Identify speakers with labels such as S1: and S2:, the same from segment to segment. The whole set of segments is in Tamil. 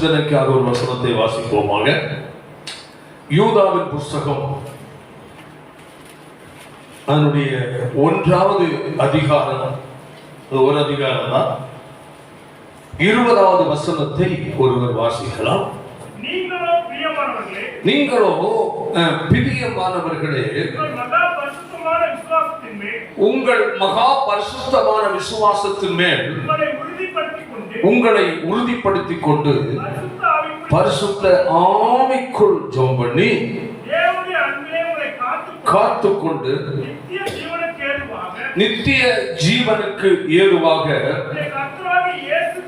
S1: சிந்தனைக்காக ஒரு வசனத்தை வாசிப்போமாக. யூதாவின் புஸ்தகம் அதனுடைய 1வது அதிகாரம், ஒரு அதிகாரம் தான், 20வது வசனத்தை ஒருவர் வாசிக்கலாம். நீங்களோ பிரியமானவர்களே, உங்கள் மகா பரிசுத்தமான விசுவாசத்தின் மேல் உங்களை உறுதிப்படுத்திக் கொண்டு பரிசுத்த ஆவிக்குள் ஜெபம் பண்ணி காத்துக்கொண்டு நித்திய ஜீவனுக்கு ஏதுவாக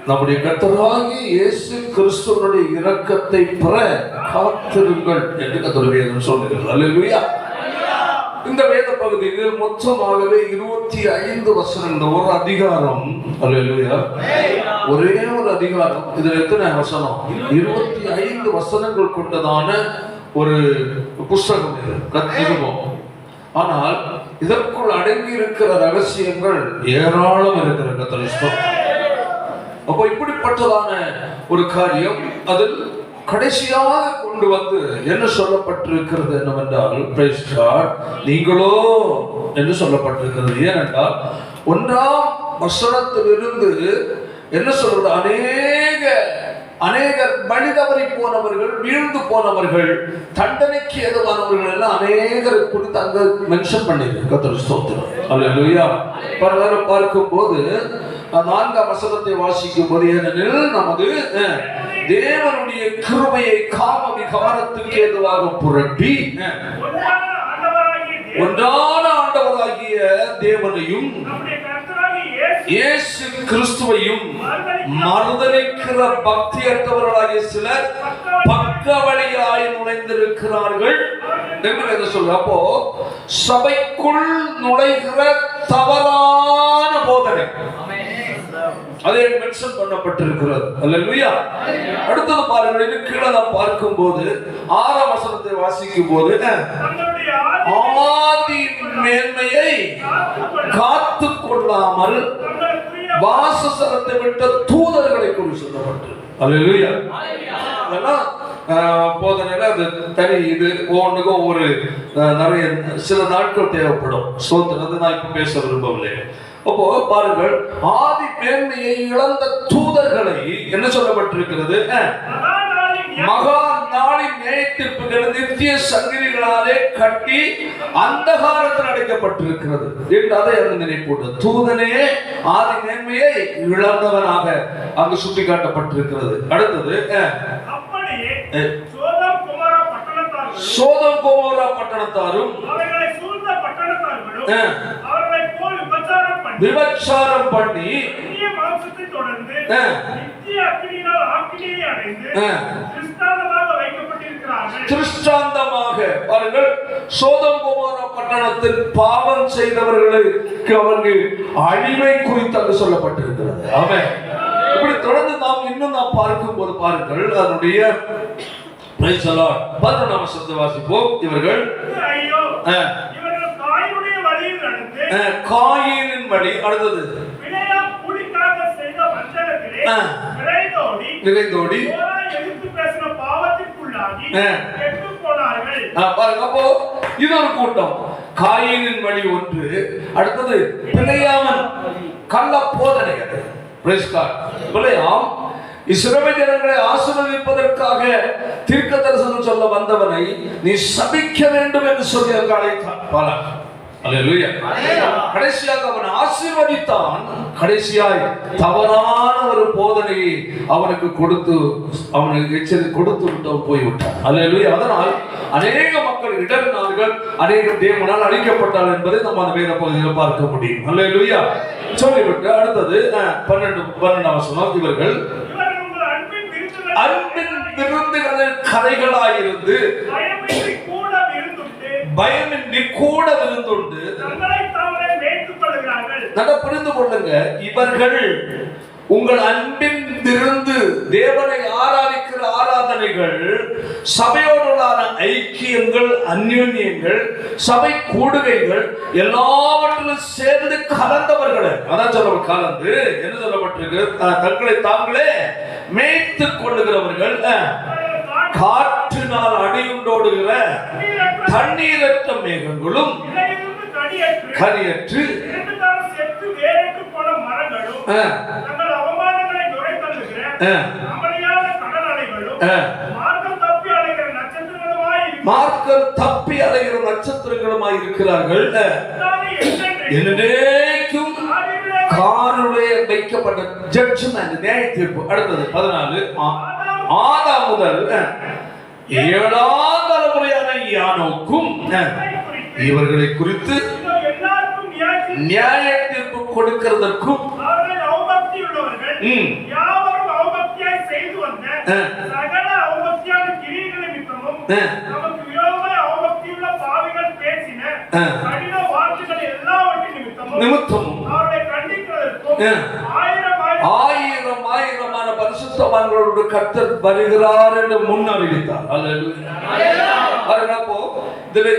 S1: நம்முடைய கர்த்தராகிய இயேசு கிறிஸ்துவினுடைய இரக்கத்தை பெற காத்திருங்கள் என்று கர்த்தருடைய வேதம் சொல்லுகிறது. அல்லேலூயா. இந்த வேத பகுதியில் மொத்தமாகவே 25 வசனங்கள், ஒரு அதிகாரம். அல்லேலூயா. ஒரே ஒரு அதிகாரம். இதுல எத்தனை வசனம்? 25 வசனங்கள் கொண்டதான ஒரு புஸ்தகம் இது, கர்த்தருவோம். ஆனால் இதற்குள் அடங்கி இருக்கிற ரகசியங்கள் ஏராளம் இருக்கிற கர்த்தர். அப்போ இப்படிப்பட்டதான ஒரு காரியம் அதில் கடைசியாக கொண்டு வந்து என்ன சொல்லப்பட்டிருக்கிறது என்னவென்றால், பிரைஸ் காட், நீங்களோ என்று சொல்லப்பட்டிருக்கிறது. ஏனென்றால் 1ஆம் வசனத்திலிருந்து என்ன சொல்றது, அநேகர் வழி தவறி போனவர்கள், வீழ்ந்து போனவர்கள், தண்டனைக்கு ஏதுவானவர்கள் எல்லாம் அநேகரை குறித்து அங்க மென்ஷன் பண்ணிருக்கு. கர்த்தர் ஸ்தோத்திரம். அல்லேலூயா. பரவாயில்ல. பார்க்கும் போது 4ஆம் வசனத்தை வாசிக்கும் போது, ஏனெனில் நமது தேவனுடைய கிருபையை காம விகாரத்துக்கு ஏதுவாக புரட்டி ஒன்றான ஆண்டவராகிய தேவனையும் இயேசு கிறிஸ்துவையும் மறுதலிக்கிற பக்தியற்றவர்களாகிய சிலர் பக்க வழியாய் நுழைந்திருக்கிறார்கள் என்று சொல்ற. அப்போ சபைக்குள் நுழைகிற தவறான போதனை அதே மென்ஷன் பண்ணப்பட்டிருக்கிறது. அல்லேலூயா. அடுத்தது பாருங்கள், இது கீழே நாம் பார்க்கும் போது 6ஆம் வசனத்தை வாசிக்கும் போது, ஆதி மேன்மையை காத்து கொள்ளாமல் வாசஸ்தலத்தை விட்ட தூதர்களை குறித்து சொல்லப்பட்டது. அல்லேலூயா. அதெல்லாம் போதனையில அது தனி, இது ஒவ்வொன்றுக்கும் ஒவ்வொரு நிறைய சில நாட்கள் தேவைப்படும். சோதனை நான் இப்ப பேச விரும்பவில்லை. அப்போ பாருங்கள், ஆதி மேன்மையை இழந்த தூதர்களை என்ன சொல்லப்பட்டிருக்கிறது, மகா நாளின் நியாயத்தீர்ப்புகள் நித்திய சங்கிலிகளாலே கட்டி அந்தகாரத்தில் அடைக்கப்பட்டிருக்கிறது என்று அதை நினைப்போட்டு தூதனே ஆதி மேன்மையை இழந்தவனாக அங்கு சுட்டி காட்டப்பட்டிருக்கிறது. அடுத்தது, சோதம் கோமோரா பட்டணத்தாரும் விபச்சாரம் பண்ணி திருஷ்டாந்தமாக பாருங்கள், சோதம் கோமோரா பட்டணத்தில் பாவம் செய்தவர்களுக்கு அவர்கள் அழிவை குறித்து அங்கு சொல்லப்பட்டிருக்கிறது. ஆமென். இப்படி தொடர்ந்து நாம் இன்னும் பார்க்கும் போது பாருங்கள், அதனுடைய 11ஆம் வசனத்தை வாசிப்போம். இவர்கள் காயீனின் வழி, அடுத்தது விரைந்தோடி பாருங்க. அப்போ இது ஒரு கூட்டம், காயீனின் வழி ஒன்று. அடுத்தது பிழையாமன் கள்ள போதனை. பிழையாம் இஸ்ரவேல் ஜனங்களை ஆசீர்வதிப்பதற்காக தீர்க்க தரிசனம் சொல்ல வந்தவனை நீ சபிக்க வேண்டும் என்று சொல்லி அழைத்தான். அல்லேலூயா. கடைசியாக அவன் ஆசீர்வதித்தான். கடைசியாய் தவறான ஒரு போதனையை அவனுக்கு கொடுத்து அவனுக்கு எச்சரிக்கை கொடுத்து விட்டு போய்விட்டான். அல்லேலூயா. அதனால் அநேக மக்கள் இடறினார்கள், அநேக தேவனால் அழிக்கப்பட்டார்கள் என்பதை நம்ம அந்த வேத பகுதியில் பார்க்க முடியும். அல்லேலூயா. சொல்லிவிட்டு அடுத்தது 12ஆம் வசனம், இவர்கள் அன்பின் விருந்துகளில் கரைகளாயிருந்து பயமின்றி கூட விருந்துண்டு நல்லா புரிந்து கொள்ளுங்க. இவர்கள் உங்கள் அன்பின் விருந்து, தேவனை ஆராதிக்கிற ஆராதனைகள், சபையோடுள்ளான ஐக்கியங்கள், அந்யோன்யங்கள், சபை கூடுகைகள் எல்லாவற்றிலும் சேர்ந்து கலந்தவர்கள். அதான் சொல்ல கலந்து என்ன சொல்லப்பட்டிருக்கு, தங்களை தாங்களே மேய்த்துக் கொள்ளுகிறவர்கள், காற்றினால் அடியுண்டோடுகிற தண்ணீரற்ற மேகங்களும் கனியற்று மார்க்கம் தப்பி அலைகிற நட்சத்திரங்களுமாய் இருக்கிறார்கள். என்றைக்கும் காருடைய வைக்கப்பட்ட ஜட்ஜ்மென்ட், நியாய தீர்ப்பு. அடுத்தது 14. ஆதாம் முதல் 7ஆம் தலைமுறையான யானோக்கும் இவர்களை குறித்து நியாய தீர்ப்பு கொடுக்கிறதற்கும் நிமித்தமும் ஆயிரம் ஆயிரமான பரிசுத்தவான்களோடு கர்த்தர் வருகிறார் என்று முன்னறிவித்தார். அப்போ இதில்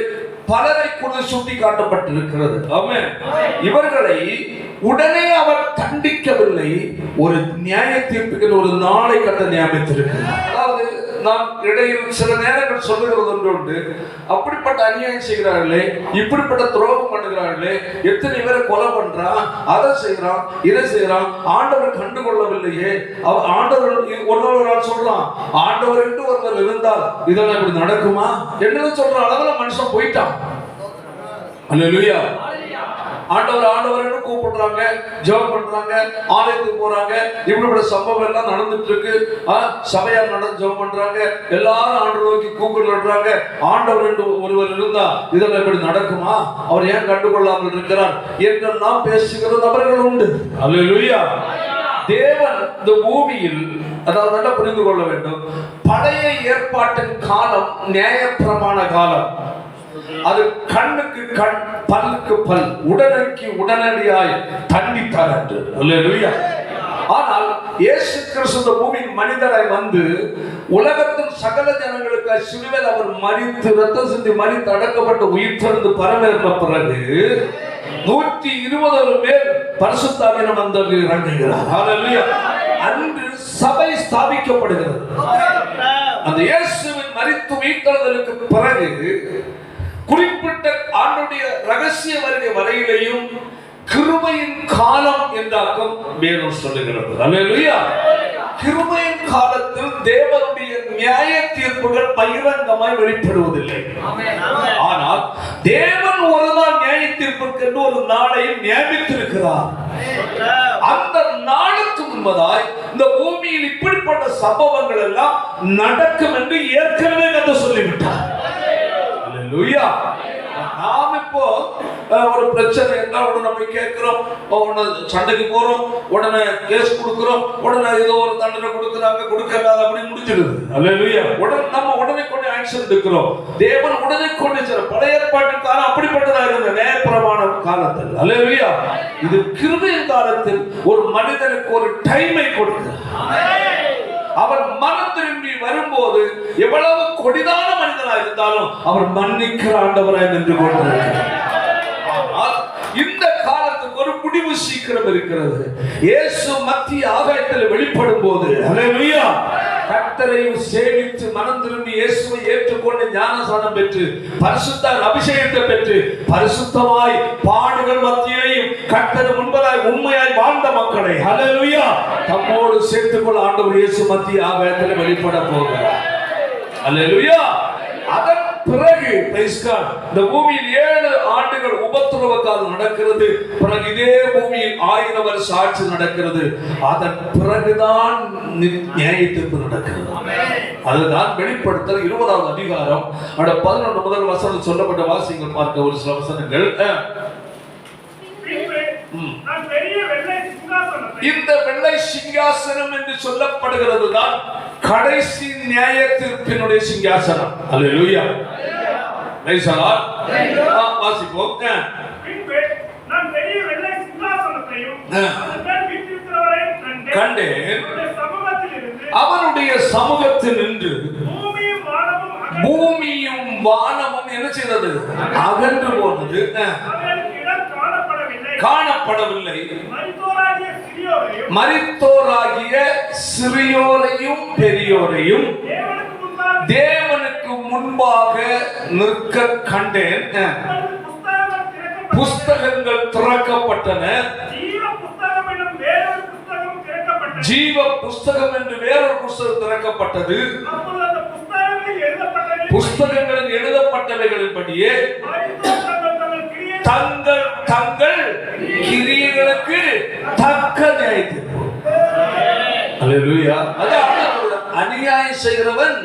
S1: பலரை கூட சுட்டி காட்டப்பட்டிருக்கிறது. ஆமென். இவர்களை உடனே அவர் தண்டிக்கவில்லை, ஒரு நியாய தீர்ப்புக்கு ஒரு நாளை கட்ட நியமித்திருக்கிறார். அதாவது நான் இடையில் சில நேரங்கள் சொல்லுகிறது ஒன்று, அப்படிப்பட்ட அநியாயம் செய்கிறார்களே, இப்படிப்பட்ட துரோகம் பண்ணுகிறார்களே, எத்தனை பேரை கொலை பண்றான், அதை செய்யறான், இதை செய்யறான், ஆண்டவர் கண்டுகொள்ளவில்லையே. ஆண்டவர் ஒருவர் சொல்லலாம், ஆண்டவர் என்று ஒருவர் இருந்தால் இதெல்லாம் இப்படி நடக்குமா என்று சொல்ற அளவுல மனுஷன் போயிட்டான். அல்லேலூயா. ஆண்டவர் ஆண்டவர் என்று கூப்பிடுறாங்க, ஜெபம் பண்றாங்க, ஆலயத்துக்கு போறாங்க, இப்படிப்பட்ட சம்பவம் எல்லாம் நடந்துட்டு இருக்கு. சபையார் நடந்து ஜெபம் பண்றாங்க, எல்லாரும் ஆண்டவர் நோக்கி கூப்பிடுறாங்க. ஆண்டவர் என்று ஒருவர் இருந்தா இதெல்லாம் இப்படி நடக்குமா, அவர் ஏன் கண்டுகொள்ளாமல் இருக்கிறார் என்றெல்லாம் பேசுகிற நபர்கள் உண்டு. அல்லேலூயா. தேவன் இந்த பூமியில், அதாவது நல்லா புரிந்து கொள்ள வேண்டும், பழைய ஏற்பாட்டின் காலம் நியாயப்பிரமாண காலம். அது கண்ணுக்கு கண், பல்லுக்கு பல், உடனுக்கு உடனடியாய் தண்டித்தார் என்று. அல்லேலூயா. ஆனால் இயேசு கிறிஸ்து பூமியின் மனிதராய் வந்து உலகத்தின் சகல ஜனங்களுக்கு சிலுவையில் அவர் மரித்து ரத்தம் சிந்தி மரித்து அடக்கப்பட்டு உயிர் திறந்து பரமேறின பிறகு 120 பேர் பரிசுத்தாவியம் வந்து இறங்குகிறார். அல்லேலூயா. அன்று சபை ஸ்தாபிக்கப்படுகிறது. அந்த இயேசுவின் மரித்து உயிர்த்தெழுதலுக்கு பிறகு குறிப்பிட்ட ஆண்டுடைய ரகசிய வருகை வரையிலையும் கிருபையின் காலம் என்றாக்கம் வேதம் சொல்லுகிறது. அல்லேலூயா. கிருபையின் காலத்தில் தேவனுடைய நியாய தீர்ப்புகள் பகிரங்கமாய் வெளிப்படுவதில்லை. ஆனால் தேவன் ஒரு நாள் நியாய தீர்ப்புக்கு என்று ஒரு நாளை நியமித்திருக்கிறார். அந்த நாளுக்கு முன்பதாய் இந்த பூமியில் இப்படிப்பட்ட சம்பவங்கள் எல்லாம் நடக்கும் என்று ஏற்கனவே கதை சொல்லிவிட்டார். அல்லேலூயா. நாம் இப்போ ஒரு பிரச்சனை என்றால் உடனே நம்ம கேட்கிறோம், உடனே சண்டைக்கு போறோம், உடனே கேஸ் கொடுக்கிறோம், உடனே ஏதோ ஒரு தண்டனை கொடுக்குறாங்க, கொடுக்கல, அப்படி முடிச்சிடுது. அல்லேலூயா. நம்ம உடனே கொண்டு ஆக்ஷன் எடுக்கிறோம். தேவன் உடனே கொண்டு பழைய ஏற்பாட்டின் காலம் அப்படிப்பட்டதாக இருந்த நியாயப்பிரமாண காலத்தில். அல்லேலூயா. இது கிருபையின் காலத்தில் ஒரு மனிதனுக்கு ஒரு டைமை கொடுக்கிறார். அவர் மனம் திரும்பி வரும்போது எவ்வளவு கொடிதான மனிதனாக இருந்தாலும் அவர் மன்னிக்கிற ஆண்டவராய் நின்று கொண்டிருக்கிறார். ஆனால் இந்த காலத்துக்கு ஒரு முடிவு சீக்கிரம் இருக்கிறது. இயேசு மத்திய ஆகாயத்தில் வெளிப்படும் போது, அல்லேலூயா, கர்த்தரையும் சேவித்து மனம் திரும்பி இயேசுவை ஏற்றுக்கொண்டு ஞானஸ்நானம் பெற்று பரிசுத்த அபிஷேகத்தை பெற்று பரிசுத்தமாய் பாடுகள் மத்தியிலையும் கர்த்தர் முன்பதாய் உண்மையாய் வாழ்ந்த மக்களை, அல்லேலூயா, தம்மோடு சேர்த்துக்கொள்ள ஆண்டவர் இயேசு மத்திய ஆகாயத்தில் வெளிப்பட போகிறார். அல்லேலூயா. அதன் பிறகு இந்த பூமியில் 7 ஆண்டுகள் உபத்திரவ காலம் நடக்கிறது. பிறகு இதே பூமியில் 1000 வருஷ ஆட்சி நடக்கிறது. அதன் பிறகுதான் நியாய தீர்ப்பு நடக்கிறது. அதுதான் வெளிப்படுத்தல் 20வது அதிகாரம் 11 முதல் வசனம் சொல்லப்பட்ட வாசியங்கள் பார்க்க ஒரு சில வசனங்கள். இந்த வெள்ளை சிங்காசனம் என்று சொல்லப்படுகிறது தான் கடைசி நியாய தீர்ப்பினுடைய சிங்காசனம். அல்லேலூயா. வாசிப்போம். கண்டேன், அவனுடைய சமூகத்தில் நின்று பூமியும் வானமும் என்ன செய்தது? அகன்று போனது, காணப்படவில்லை. மரித்தோராகிய சிறியோரையும் பெரியோரையும் தேவனுக்கு முன்பாக நிற்க கண்டேன். புஸ்தகங்கள் திறக்கப்பட்டன. ஜீவ புஸ்தகம் என்று வேறொரு புஸ்தகம் திறக்கப்பட்டது. புஸ்தகங்களில் எழுதப்பட்டவைகளின்படியே தங்கள் தங்கள் கிரியைகளுக்கு தக்க நியாயத்தீர்ப்பு. அல்லேலூயா. அநியாயம் செய்கிறவன்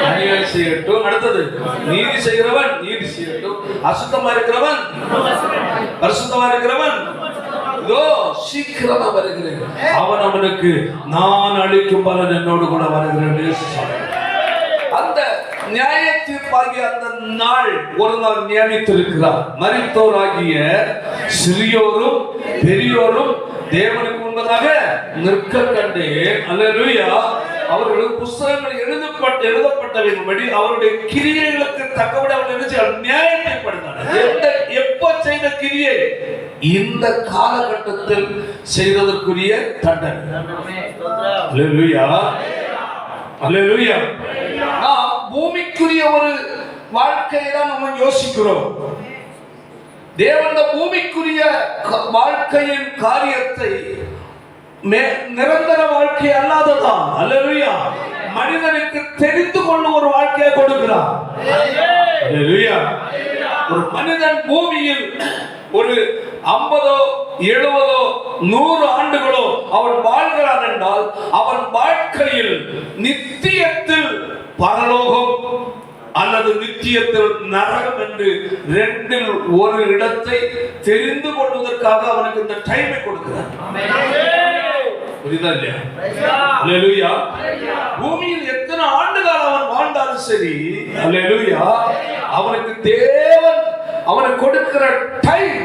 S1: அநியாயம் செய்யட்டும். அடுத்தது நீதி செய்கிறவன் நீதி செய்யட்டும். அசுத்தமா இருக்கிறவன் பரிசுத்தமா இருக்கிறவன் இதோ சீக்கிரமா வருகிறேன், அவன் அவனுக்கு நான் அளிக்கும் பலன் என்னோடு கூட வருகிறேன். அந்த நியாய தீர்ப்பாகிய அந்த நாள் ஒரு நாள் நியமித்திருக்கிறார். மரித்தோராகிய சிறியோரும் பெரியோரும் தேவனுக்கு முன்பதாக நிற்க கண்டேன். அல்லேலூயா. அவர்களுக்கு புஸ்தகங்கள் எழுதப்பட்டவையின்படி அவருடைய கிரியைகளுக்கு தக்கபடி அவர்கள் நியாயத்தைப்படுத்தினார். எப்ப செய்த கிரியை? இந்த காலகட்டத்தில் செய்ததற்குரிய தண்டனை. அல்லேலூயா. அல்லேலூயா. பூமிக்குரிய ஒரு வாழ்க்கையை தான் நம்ம யோசிக்கிறோம். தேவன் பூமிக்குரிய வாழ்க்கையின் காரியத்தை நிரந்தர வாழ்க்கை அல்லாததான். அல்லேலூயா. மனிதனுக்கு தெரிந்து கொள்ளும் ஒரு வாழ்க்கையை கொடுக்கிறார். அல்லேலூயா. ஒரு மனிதன் பூமியில் ஒரு 50 70 100 ஆண்டுகளோ அவன் வாழ்கிறான் என்றால் அவன் வாழ்க்கையில் நித்தியத்தில் பரலோகம் அல்லது நித்தியத்தில் நரகம் என்று ரெண்டில் ஒரு இடத்தை தெரிந்து கொள்வதற்காக அவனுக்கு இந்த டைமை கொடுக்கிறார். புரியுதா இல்லையா? அல்லேலூயா. பூமியில் எத்தனை ஆண்டுகாலம் அவன் வாழ்ந்தாலும் சரி, அல்லேலூயா, அவனுக்கு தேவன் அவனுக்கு கொடுக்கிற டைம்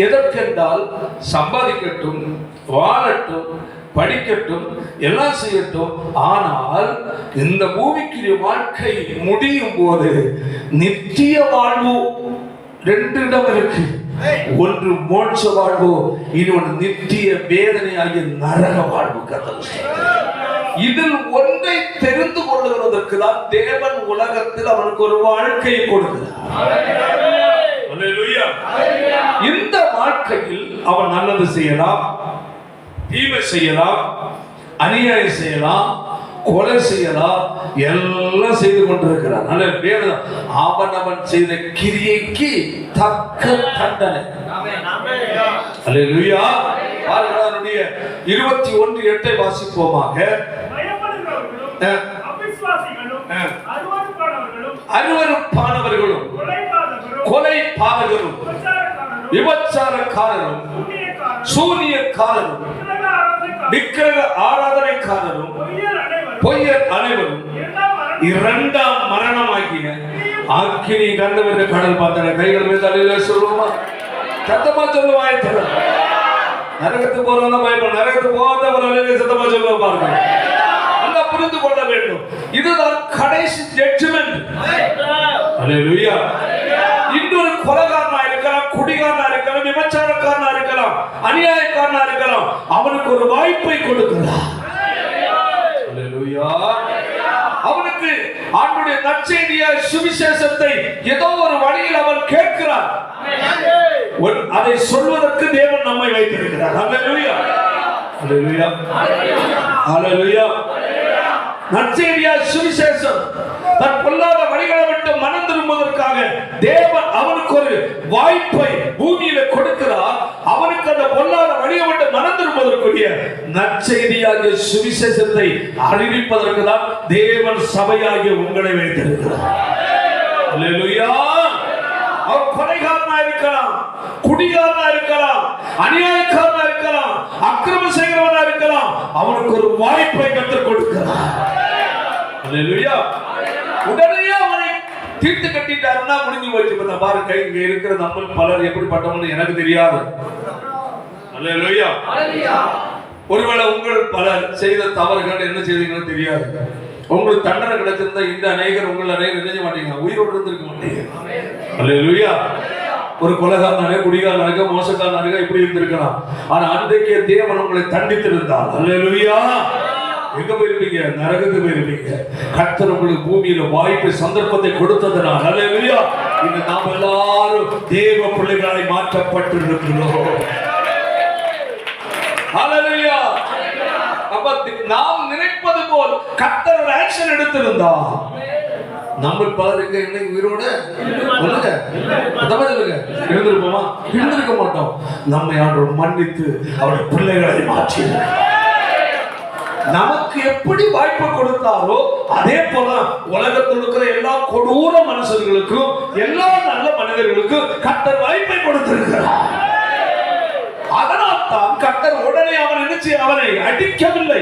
S1: எதற்கென்றால் சம்பாதிக்கட்டும், வாழட்டும், படிக்கட்டும், எல்லாம் செய்யட்டும். ஆனால் இந்த பூமிக்குரிய வாழ்க்கை முடியும் போது நித்திய வாழ்வு ரெண்டு இடம் இருக்கு. ஒன்று மோட்ச வாழ்வு, இன்னொன்று நித்திய வேதனையாகிய நரக வாழ்வு. இதில் ஒன்றை தெரிந்து கொள்ளுகிறதற்கு தான் தேவன் உலகத்தில் அவனுக்கு ஒரு வாழ்க்கையை கொடுக்கிறார். இந்த வாழ்க்கையில் அவன் நல்லது செய்யலாம், தீமை செய்யலாம், அநியாயம் செய்யலாம், கொலை செய்யலாம், எல்லாம் செய்து கொண்டிருக்கிறான். அவன் அவன் செய்த கிரியைக்கு தக்க தண்டனை. அல்லேலூயா. 21:8 வாசிப்போமாக. அருவருப்பானவர்களும் கொலை பாதகரும் விபச்சாரக்காரரும் சூனியக்காரரும் விக்கிரக ஆராதனைக்காரரும் பொய்யர் அனைவரும் இரண்டாம் மரணமாகிய அக்கினி கண்டவரை கடல் பார்த்தாங்க. கைகள் மீது தலையில சொல்லுவோமா? சத்தமா சொல்லுவாய். நரகத்துக்கு போறவங்க பயப்பட, நரகத்துக்கு போகாதவர்கள் சத்தமா சொல்லுவா பாருங்க. நல்லா புரிந்து கொள்ள வேண்டும். இதுதான் கடைசி ஜட்ஜ்மென்ட். அல்லேலூயா. இன்னொரு கொலைகாரனா இருக்கலாம், குடிகாரனா இருக்கலாம், விபச்சாரக்காரனா இருக்கலாம், அநியாயக்காரனா இருக்கலாம். அவனுக்கு ஒரு வாய்ப்பை கொடுக்கிறார். அல்லேலூயா. அவனுக்கு ஆண்டவருடைய நற்செய்திய சுவிசேஷத்தை ஏதோ ஒரு வழியில் அவன் கேட்கிறான். அதை சொல்வதற்கு தேவன் நம்மை வைத்திருக்கிறார். அல்லேலூயா. அல்லேலூயா. அல்லேலூயா. நற்செய்திய சுவிசேஷம் தன் பொல்லாத வழிகளை விட்டு மனம் திரும்புவதற்காக தேவன் அவனுக்கு ஒரு வாய்ப்பை பூமியில கொடுக்கிறார். அவனுக்கு அந்த பொல்லாத வழியை விட்டு மனம் திரும்புவதற்குரிய நற்செய்தியாகிய சுவிசேஷத்தை அறிவிப்பதற்கு தான் தேவன் சபையாகிய உங்களை வைத்திருக்கிறார். அல்லேலூயா. அவர் கொலைகாரனா இருக்கலாம், குடிகாரனா இருக்கலாம், அநியாயக்காரனா இருக்கலாம், அக்கிரமம் செய்கிறவனா இருக்கலாம். அவனுக்கு ஒரு வாய்ப்பை கற்றுக் கொடுக்கிறார். அல்லேலூயா. உடனே அவனை தீர்த்து கட்டிட்டாருன்னா முடிஞ்சு போச்சு. பாருங்க, இங்க இருக்கிற நம்ம பலர் எப்படிப்பட்டவங்க எனக்கு தெரியாது. அல்லேலூயா. ஒருவேளை உங்கள் பலர் செய்த தவறுகள் என்ன செய்தீங்கன்னு தெரியாது. உங்களுக்கு தண்டனை கிடைச்சிருந்தா இந்த அநேகர் உங்கள் அநேகர் நினைக்க மாட்டீங்க, உயிரோடு இருந்திருக்க மாட்டீங்க. அல்லேலூயா. ஒரு கொலைகாரனாக, குடிகாரனாக, மோசக்காரனாக இப்படி இருந்திருக்கலாம். ஆனா அன்றைக்கே தேவன் உங்களை தண்டித்திருந்தார். அல்லேலூயா. எங்க போயிருப்பீங்க? நரகத்துக்கு போயிருப்பீங்க. கர்த்தர் உங்களுக்கு பூமியில வாய்ப்பு சந்தர்ப்பத்தை கொடுத்ததனால் அல்லேலூயா இன்று நாம் எல்லாரும் தேவ பிள்ளைகளாய் மாற்றப்பட்டிருக்கிறோம். அல்லேலூயா. அப்ப நாம் நினைப்பது போல் கர்த்தர் ஒரு ஆக்ஷன் எடுத்திருந்தார். நம்ம பலருக்கு இன்னைக்கு உயிரோட சொல்லுங்க, இருந்திருப்போமா? இருந்திருக்க மாட்டோம். நம்மை ஆண்டவர் மன்னித்து அவருடைய பிள்ளைகளை மாற்றி நமக்கு எப்படி வாய்ப்பு கொடுத்தாரோ அதே போல உலகத்தில் இருக்கிற எல்லா கொடூர மனுஷர்களுக்கும் எல்லா நல்ல மனிதர்களுக்கும் கர்த்தர் வாய்ப்பை கொடுத்திருக்கிறார். அதனால் தான் கர்த்தர் உடனே அவனை அடிக்கவில்லை.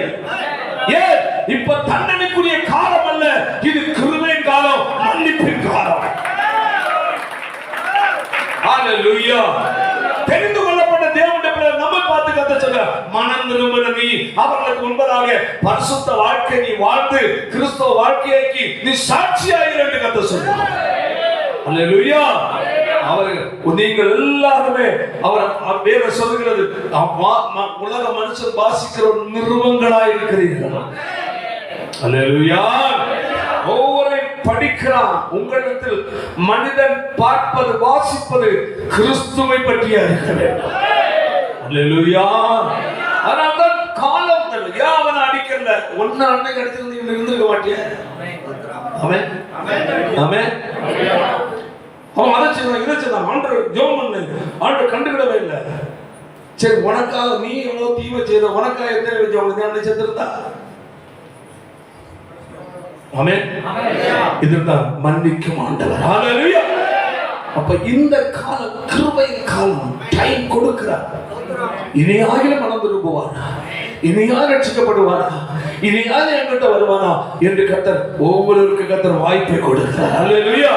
S1: ஏன்? இப்ப தண்டனைக்குரிய காலம் அல்ல, இது கிருபையின் காலம், மன்னிப்பின் காலம். ஹalleluya. தெரிந்து கொள்ளப்பட்ட தேவனுடைய பிள்ளைகள் நம்மை பார்த்து கர்த்தர் சொல்றார், மனம் திரும்புகிற நீ அவர்களுக்கு முன்பதாக பரிசுத்த வாழ்க்கை நீ வாழ்ந்து கிறிஸ்தவ வாழ்க்கைக்கு நீ சாட்சியாயிரு என்று கர்த்தர் சொல்றார். ஹalleluya. நீங்கள் எல்லாருமே அவர் வேற சொல்கிறது, உலக மனுஷன் வாசிக்கிற நிறுவனங்களாய் இருக்கிறீர்கள். அல்லேலூயா. ஒவ்வொரு படிக்கிறான். உங்களிடத்தில் மனிதன் பார்ப்பது வாசிப்பது கிறிஸ்துவை பற்றிய இருக்க வேண்டும். அல்லேலூயா. அதனால்தான் காலம் அவன் அடிக்கல. ஒன்னு அன்னைக்கு அடிச்சிருந்து இருந்திருக்க மாட்டிய. ஆமென் ஆமென். அவன் அதை செய்வான், இதை செய்வான். ஆண்டவர் ஜெபம் பண்ணு, ஆண்டவர் கண்டுக்கிடவே இல்லை. சரி, உனக்காக நீ எவ்வளவு தீமை செய்த, உனக்காக எத்தனை வச்சு அவனுக்கு செத்துருந்தா? ஆமென். இதுதான் மன்னிக்கும் ஆண்டவர். ஹalleluya. அப்ப இந்த காலம் கிருபையின் காலம், டைம் கொடுக்கிறார். இனியாகிலும் மனம் திரும்புவானா, இனியாக ரட்சிக்கப்படுவானா, இனியாக என்கிட்ட வருவானா என்று கர்த்தர் ஒவ்வொருவருக்கு கர்த்தர் வாய்ப்பை கொடுக்கிறார். ஹalleluya.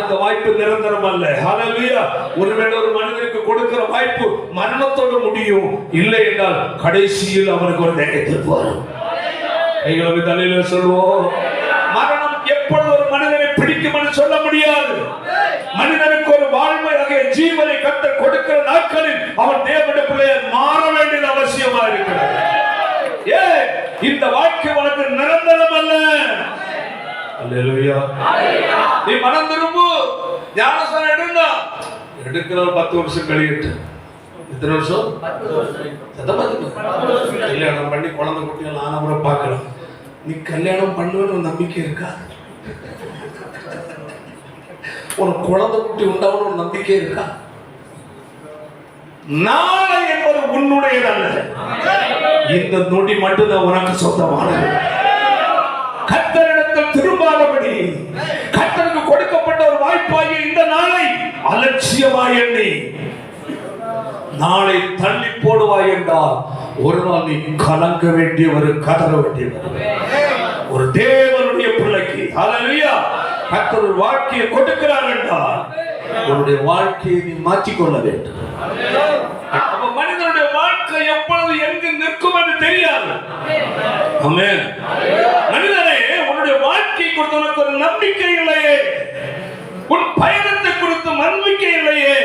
S1: அந்த வாய்ப்பு நிரந்தரம் அல்ல. ஹalleluya. ஒருவேளை ஒரு மனிதனுக்கு கொடுக்கிற வாய்ப்பு மரணத்தோடு முடியும். இல்லை என்றால் கடைசியில் அவனுக்கு ஒரு நெகட்டிவ் வரும். கைகளை தலையில சொல்வோம், மரணம் எப்பொழுது ஒரு மனிதனை பிடிக்கும் என்று சொல்ல முடியாது. மனிதனுக்கு ஒரு வாழ்வையாக ஜீவனை கர்த்தர் கொடுக்கிற நாட்களில் அவன் தேவனுடைய பிள்ளையாய் மாற வேண்டியது அவசியமா இருக்கிறது. ஏன்? இந்த வாழ்க்கை உனக்கு நிரந்தரம் அல்ல. அல்லேலூயா. நீ மனம் திரும்பு, ஞானஸ்நானம் எடுக்கிற 10 வருஷம் கழியட்டு. எத்தனை வருஷம்? கல்யாணம் பண்ணி குழந்தை குட்டிகள் ஆனவரை பார்க்கலாம். நீ கல்யாணம் பண்ணுவேன்னு நம்பிக்கை இருக்கா? உனக்கு குழந்தை குட்டி உண்டாவன்னு ஒரு நம்பிக்கை இருக்கா? நாளை என்பது உன்னுடையதல்ல. இந்த நொடி மட்டும்தான் உனக்கு சொந்தமானது. கர்த்தரிடத்தில் திரும்பாதபடி கர்த்தருக்கு கொடுக்கப்பட்ட ஒரு வாய்ப்பாகிய இந்த நாளை அலட்சியமாய் எண்ணி நாளை தள்ளி போடுவாய் என்றால் ஒரு நாள் நீ கலங்க வேண்டியவர், கதற வேண்டியவர். ஒரு தேவனுடைய பிள்ளைக்கு ஹalleluya கர்த்தர் ஒரு வாழ்க்கையை கொடுக்கிறார் என்றால் உன்னுடைய வாழ்க்கையை நீ மாற்றிக்கொள்ள வேண்டும். அப்ப மனிதனுடைய வாழ்க்கை எப்பொழுது எங்கு நிற்கும் என்று தெரியாது. ஆமென். மனிதனே, உன்னுடைய வாழ்க்கை குறித்து உனக்கு ஒரு நம்பிக்கை இல்லையே, உன் பயணத்தை குறித்து நம்பிக்கை இல்லையே.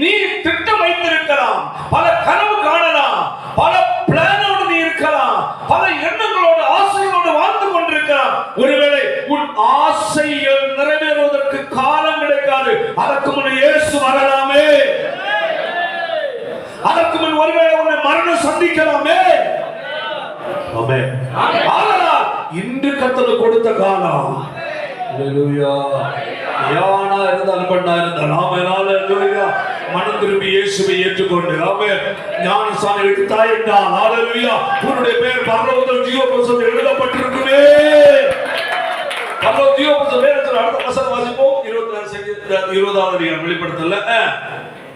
S1: நீ திட்டம் வைத்திருக்கலாம், பல கனவு காணலாம், பல பிளானோடு நீ இருக்கலாம், பல எண்ணங்களோடு ஆசைகளோடு வாழ்ந்து கொண்டிருக்கலாம். ஒருவேளை உன் ஆசைகள் நிறைவேறுவதற்கு காலம் கிடைக்காது. அதற்கு முன் இயேசு வரலாமே. அதற்கு முன் ஒருவேளை உன்னை மரணம் சந்திக்கலாமே. ஆமென். ஆனால் இன்று கர்த்தர் கொடுத்த காலம். அல்லேலூயா. யானா இருந்தால் பண்ணா இருந்தால் ஆமென். அல்லேலூயா. மனம் திரும்பி இயேசுவை ஏற்றுக்கொண்டு ஆமென் ஞானஸ்நானம் எடுத்தாய் என்றால் அல்லேலூயா உன்னுடைய பேர் பரலோகத்தில் ஜீவ புஸ்தகத்தில் எழுதப்பட்டிருக்குமே. பரலோக ஜீவ புஸ்தகம் வேதத்தில் அடுத்த வசனம் வாசிப்போம். 20வது அதிகாரம் வெளிப்படுத்தல.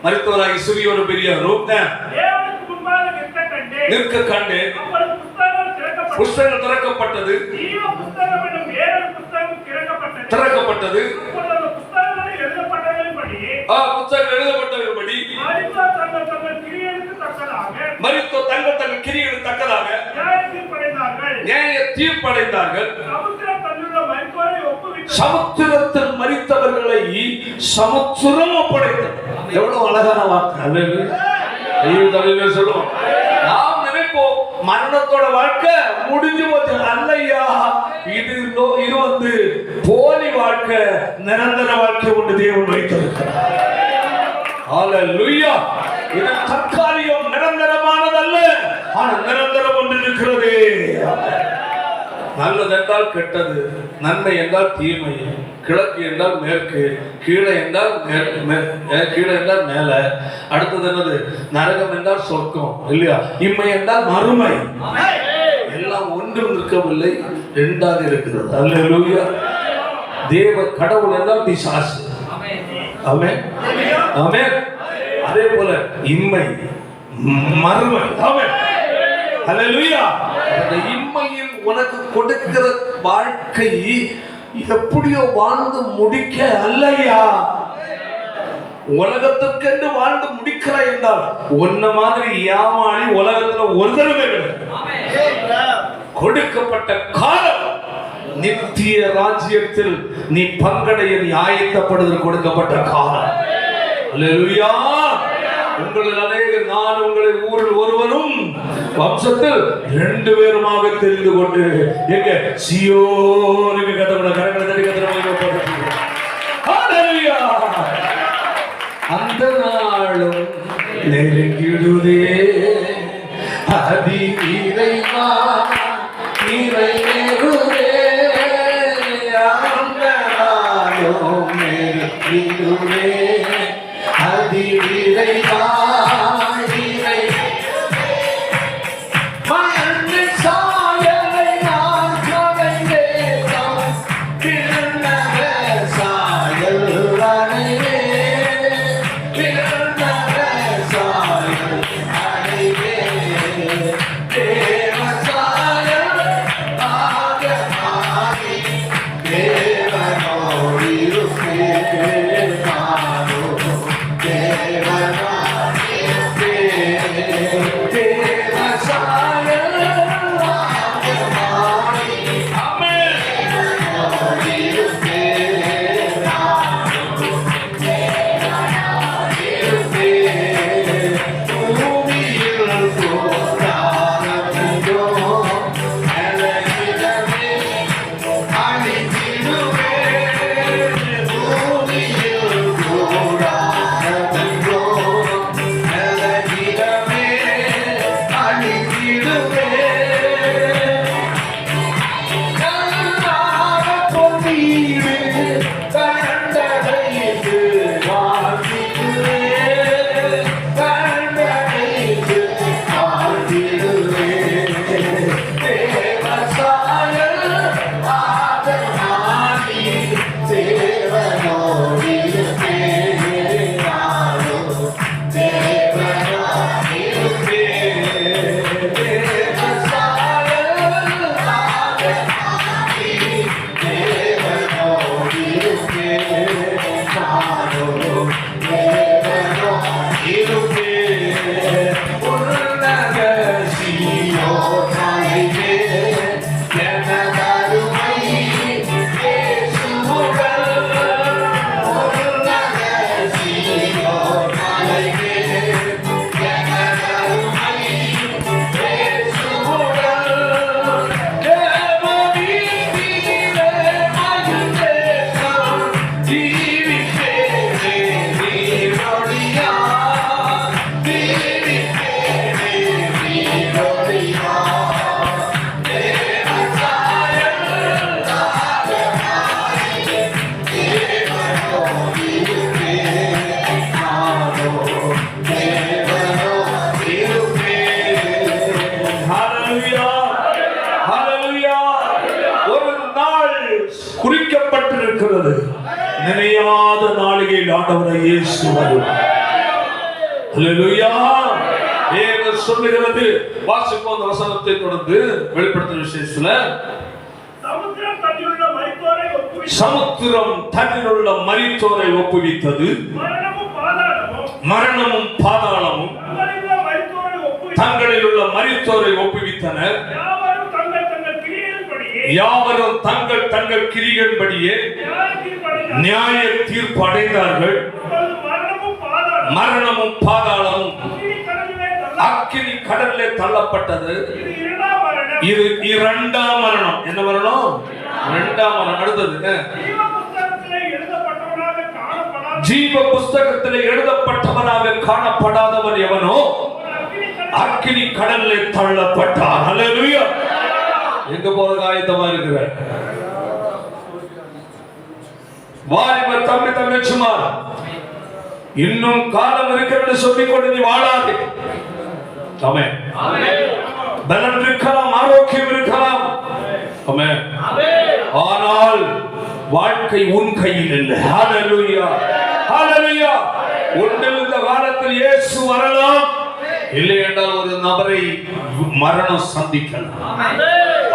S1: மரித்தவராகி சிறியோரு பெரியாரும் நிற்க கண்டு புஸ்தகம் திறக்கப்பட்டது. திறக்கப்பட்டது. புத்தகம் எழுதப்பட்டபடி மரித்தோர் தங்கள் தங்கள் கிரியைகளுக்கு தக்கதாக நியாய தீர்ப்படைந்தார்கள். சமுத்திரத்தில் மரித்தவர்களை சமுத்திரம் ஒப்படைத்தது. எவ்வளவு அழகான வார்த்தை. அல்லேலூயா சொல்லுவோம். நாம் நினைப்போம் மரணத்தோட வாழ்க்கை முடிஞ்சு போச்சு. அல்லையா, இது வந்து போலி வாழ்க்கை. நிரந்தர வாழ்க்கை ஒன்று தேவன் வைத்திருக்கிறார். அல்லேலூயா. இது தற்காலிகம், நிரந்தரமானதல்ல. ஆனால் நிரந்தரம் ஒன்று இருக்கிறது. நல்லது என்றால் கெட்டது, நன்மை என்றால் தீமை, கிழக்கு என்றால் மேற்கு, கீழே என்றால் மேல, அடுத்தது என்னது? நரகம் என்றால் சொர்க்கம் இல்லையா? இம்மை என்றால் மறுமை. எல்லாம் ஒன்றும் இருக்கவில்லை, ரெண்டாக இருக்கிறது. அல்லேலூயா. தேவ கடவுள் என்றால் பிசாசு. ஆமென் ஆமென். அதே போல இம்மை மறுமை. ஆமென் அல்லேலூயா. அந்த இம்மையில் உனக்கு கொடுக்கிற வாழ்க்கை எப்படியோ வாழ்ந்து முடிக்க அல்லையா. உலகத்திற்கென்று வாழ்ந்து முடிக்கிறாய் என்றால் உன்ன மாதிரி ஏமாளி உலகத்துல ஒரு தடவை கொடுக்கப்பட்ட காலம் நித்திய ராஜ்யத்தில் நீ பங்கடைய நீ ஆயத்தப்படுவதற்கு கொடுக்கப்பட்ட காலம். அல்லேலூயா. உங்களில் அநேகர் நான் உங்களை ஊரில் ஒருவரும் வம்சத்தில் 2 பேருமாக தெரிந்து கொண்டு எங்க சியோனுக்கு கதவுல கரங்களை தட்டி கதவுல. ஹல்லேலூயா. அந்த நாளும் நெருங்கிடுதே அதிவிரைவா நிறைவேறுதே. அந்த நாளும் நெருங்கிடுதே அதிவிரைவா. குறிக்கப்பட்டிருக்கிறது. நினையாத நாளிகையில் ஆண்டவரை இயேசு வருவார். அல்லேலூயா. தேவன் சொல்லுகிறது. வாசிப்போம் அந்த வசனத்தை தொடர்ந்து வெளிப்படுத்தின விசேஷத்துல சமுத்திரம் தன்னிலுள்ள மரித்தோரை ஒப்புவித்தது. மரணமும் பாதாளமும் தங்களில் உள்ள மரித்தோரை ஒப்புவித்தனர். யாவரும் தங்கள் தங்கள் கிரிகளின்படியே நியாய தீர்ப்பு அடைந்தார்கள். மரணமும் பாதாளமும் அக்கினி கடலிலே தள்ளப்பட்டது. இது இரண்டாம் மரணம். என்ன மரணம்? இரண்டாம் மரணம். அடுத்தது ஜீவ புஸ்தகத்திலே எழுதப்பட்டவனாக காணப்படாதவன் எவனோ அக்கினி கடலிலே தள்ளப்பட்டான். ஹல்லேலூயா. எங்க போறது ஆயத்தமா இருக்கிற வாலிப தம்பி தங்கச்சிமார், இன்னும் காலம் இருக்கிறது சொல்லிக் கொண்டு நீ வாழாதே. ஆமென். பலன் இருக்கலாம், ஆரோக்கியம் இருக்கலாம், ஆனால் வாழ்க்கை உன் கையில் இல்லை. ஹல்லேலூயா, ஹல்லேலூயா. ஒன்றில் இந்த காலத்தில் இயேசு வரலாம், இல்லை என்றால் ஒரு நபரை மரணம் சந்திக்கலாம்.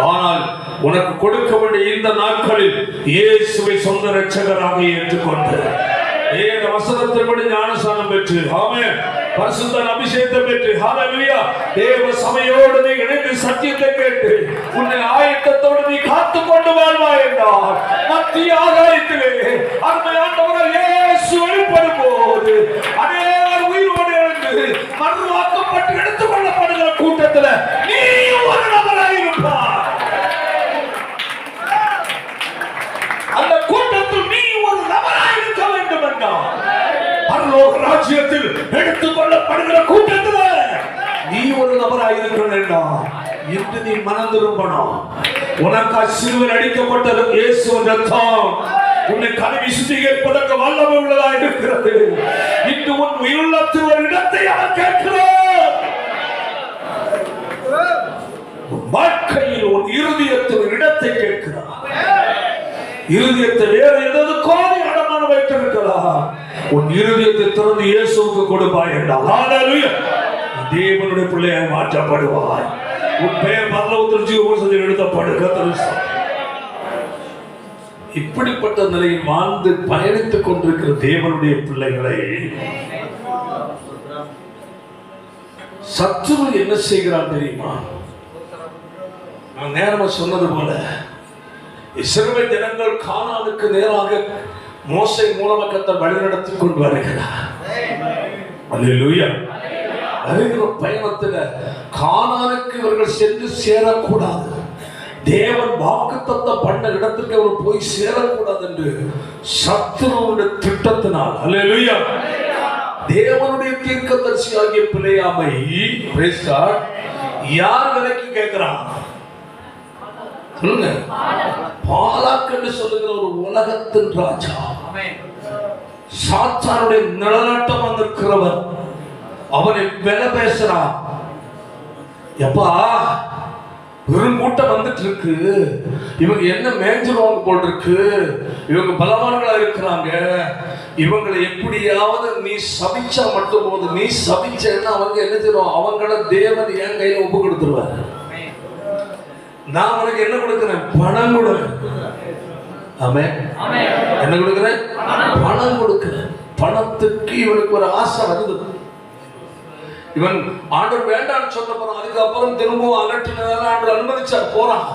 S1: ஆனால் உனக்கு கொடுக்க வேண்டிய இந்த நாட்களில் இயேசுவை சொந்த இரட்சகராக ஏற்றுக்கொண்டு ஏக வசனத்தின்படி ஞானஸ்நானம் பெற்று, ஆமென், பரிசுத்த அபிஷேகம் பெற்று, ஹல்லேலூயா, தேவ சபையோடு நீ இணைந்து சத்தியத்தை கேட்டு உன்னை ஆயத்தத்தோடு நீ காத்துக் கொண்டு வாழ்வாய் என்றார். மத்திய ஆகாயத்திலே ஆண்டவராகிய இயேசு வெளிப்படும் போது அநேகர் உயிரோடு எழுந்து மறுவாக்கப்பட்டு எடுத்துக் கொள்ளப்படுகிற கூட்டத்தில் நீ ஒரு நபராக இருப்பாய். அந்த கூட்டத்தில் நீ ஒரு நபராக இருக்க வேண்டும் என்றார். பரலோக ராஜ்யத்தில் எடுத்துக் கொள்ளப்படுகிற கூட்டத்தில் நீ ஒரு நபராக இருக்கிற என்றார். இன்று நீ மனம் திரும்பணும். உனக்கு சிலுவையில் அடிக்கப்பட்டது இயேசுவின் ரத்தம் உன்னை கழுவி சுத்திகரிப்பதற்கு வல்லமை உள்ளதாக இருக்கிறது. இன்று உன் உள்ளத்தில் ஒரு இடத்தை அவர் கேட்கிறார். வாழ்க்கையில் உன் இருதயத்தில் ஒரு இடத்தை கேட்கிறார். இருதயத்தை வேறு ஏதாவது கோரி அடமான வைத்திருக்கலாம். உன் இருதயத்தை திறந்து இயேசுவுக்கு கொடுப்பாய் என்றால் ஹல்லேலூயா, தேவனுடைய பிள்ளையாய் மாற்றப்படுவாய். உன் பெயர் பரலோகத்தில் ஜீவபுஸ்தகத்தில் எழுதப்படுகிறது. இப்படிப்பட்ட நிலையில் வாழ்ந்து பயணித்துக் கொண்டிருக்கிற தேவனுடைய பிள்ளைகளை சத்துரு என்ன செய்கிறான் தெரியுமா? நான் நேரமா சொன்னது போல இஸ்ரவேல் ஜனங்கள் கானானுக்கு நேராக மோசே மூலமாக கர்த்தர் வழிநடத்தி கொண்டு வருகிறார். அல்லேலூயா. வருகிற பயணத்துல கானானுக்கு இவர்கள் சென்று சேரக்கூடாது, தேவன் வாக்குத்தத்தம் பண்ண இடத்துக்கு அவர் போய் சேரக்கூடாது என்று சத்துருவுடைய திட்டத்தினால், அல்லேலூயா, தேவனுடைய தீர்க்கதரிசியாகிய பிலேயாமை யார் விலைக்கு கேட்கிறான் சொல்லுங்க? பாலாக் என்று சொல்லுகிற ஒரு உலகத்தின் ராஜா, சாத்தானுடைய நிழலாட்டம் வந்திருக்கிறவர், அவனை விலை பேசுறான். எப்பா பெருங்கூட்டம் வந்துட்டு இருக்கு, இவங்க என்ன மேஞ்சிருவாங்க போல் இருக்கு, இவங்க பலவான்களா இருக்கிறாங்க, இவங்களை எப்படியாவது நீ சபிச்சா மட்டும் போது, நீ சபிச்சேன்னா அவங்க என்ன செய்வாங்க, அவங்கள தேவன் என் கையில ஒப்பு கொடுத்துருவாரு. நான் உனக்கு என்ன கொடுக்கிறேன்? பணம் கொடுக்கிறேன். ஆமென். என்ன கொடுக்கிறேன்? பணம் கொடுக்கிறேன். பணத்துக்கு இவனுக்கு ஒரு ஆசை வருது. இவன் ஆண்டவர் வேண்டான்னு சொன்ன போறான். அதுக்கப்புறம் திரும்பவும் அலட்டினால ஆண்டவர் அனுமதிச்சார், போறான்.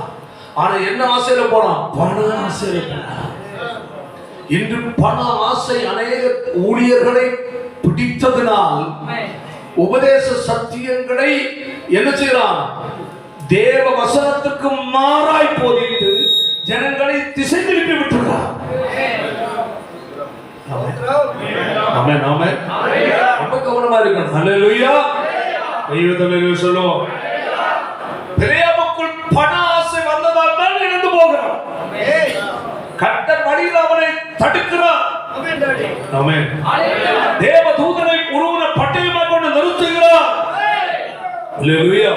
S1: ஆனா என்ன ஆசையில போறான்? பண ஆசையில போறான். இன்று பண ஆசை அநேக ஊழியர்களை பிடித்ததினால் உபதேச சத்தியங்களை என்ன செய்யறான்? தேவ வசனத்துக்கு மாறாய் போதித்து ஜனங்களை திசை திருப்பி விட்டுறான். ஆமென், ஆமென். ரொம்ப கவனமா இருக்கணும். ஹல்லேலூயா. தெய்வத்தமிழ் சொல்லுவோம். பிலேயாமுக்குள் பண ஆசை வந்ததால் தான் இழந்து போகிறான். கர்த்தர் வழியில் அவனை தடுக்கிறார். ஆமென். தேவ தூதனை உருவன பட்டயமாக கொண்டு நிறுத்துகிறார். ஹல்லேலூயா.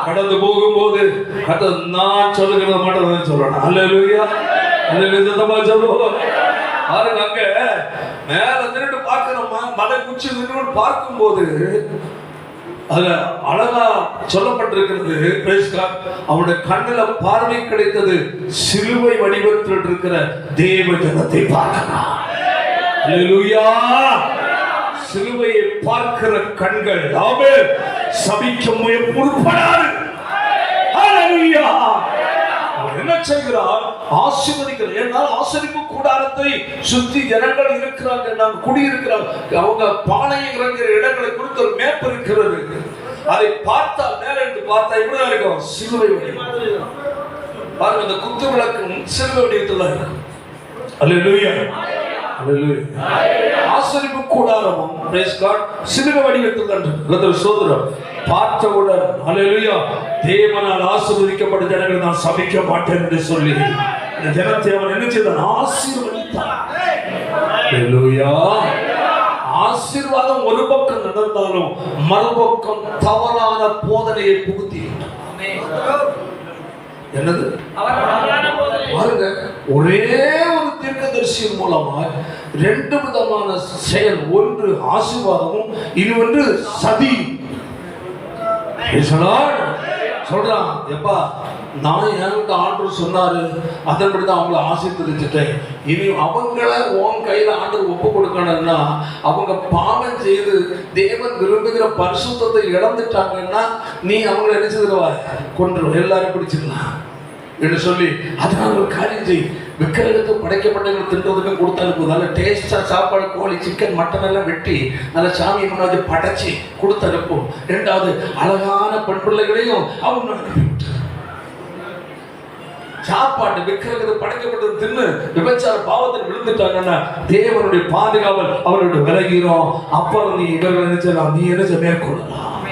S1: கடந்து போகும்போது கர்த்தர் நான் சொல்லுகிறத மட்டும் சொல்லணும். ஹல்லேலூயா. ஹல்லேலூயா சொல்லுவோம். பாருங்க, அங்க மேல நின்று பார்க்கிறோமா, மலை குச்சி நின்று பார்க்கும்போது அதுல அழகா சொல்லப்பட்டிருக்கிறது. அவனுடைய கண்ணுல பார்வை கிடைத்தது, சிலுவை வடிவத்தில் இருக்கிற தேவ ஜனத்தை பார்க்கிறான். அல்லேலூயா. சிலுவையை பார்க்கிற கண்கள் ஆமென் சபிக்க முற்படாது. அல்லேலூயா. என்ன செய்கிறார்? ஆசீர்வதிக்கிறார். ஏனால் ஆசரிப்பு கூடாரத்தை சுற்றி ஜனங்கள் இருக்கிறாங்க, நாங்கள் குடியிருக்கிறாங்க. அவங்க பானையை இறங்குற இடங்களை குறித்து ஒரு மேப் இருக்கிறது. அதை பார்த்தா மேல இருந்து பார்த்தா இப்படிதான் இருக்கும், சிலுவை வடிவம். பாருங்க, இந்த குத்து விளக்கும் சிலுவை வடிவத்தில் இருக்கும். அல்லேலூயா, அல்லேலூயா. ஆசரிப்பு கூடாரமும் பிரைஸ் காட் சிலுவை வடிவத்தில் தான் சோதரம். பார்த்தவுடன் அல்லேலூயா, தேவனால் ஆசீர்வதிக்கப்பட்ட ஜனங்களை நான் சபிக்க மாட்டேன் என்று சொல்லி இந்த ஜனத்தை அவன் என்ன செய்தான்? ஆசீர்வதித்தான். அல்லேலூயா. ஆசீர்வாதம் ஒரு பக்கம் நடந்தாலும் மறுபக்கம் தவறான போதனையை புகுத்தி என்னது பாருங்க, ஒரே ஒரு தீர்க்கதரிசியின் மூலமா ரெண்டு விதமான செயல், ஒன்று ஆசீர்வாதமும் இன்னொன்று சதி. சொல்றான், எப்பா நான் என்கிட்ட ஆண்டவர் சொன்னாரு, அதன்படி தான் அவங்கள ஆசீர்வதிச்சுட்டேன். இனி அவங்கள உன் கையில ஆண்டவர் ஒப்பு கொடுக்கணும்னா அவங்க பாவம் செய்து தேவன் விரும்புகிற பரிசுத்தத்தை இழந்துட்டாங்கன்னா நீ அவங்களை என்ன செய்திருவாய்? கொன்று எல்லாரும் பிடிச்சிடலாம் என்று சொல்லி, அதனால ஒரு காரியம் செய், விக்கிரகத்தை படைக்கப்பட்டவங்க தின்றதுக்கும் கொடுத்தாலும் நல்ல டேஸ்டா சாப்பாடு, கோழி, சிக்கன், மட்டன் எல்லாம் வெட்டி நல்ல சாமி முன்னாடி படைச்சி கொடுத்து அனுப்பும். இரண்டாவது, அழகான பெண் பிள்ளைகளையும் அவங்க அனுப்பிவிட்டு சாப்பாடு விக்கிரகத்தை படைக்கப்பட்டது தின்னு விபச்சார பாவத்தில் விழுந்துட்டாங்கன்னா தேவனுடைய பாதுகாவல் அவருடைய விலகிறோம். அப்புறம் நீ இவர்கள் நினைச்சலாம், நீ என்ன மேற்கொள்ளலாம்.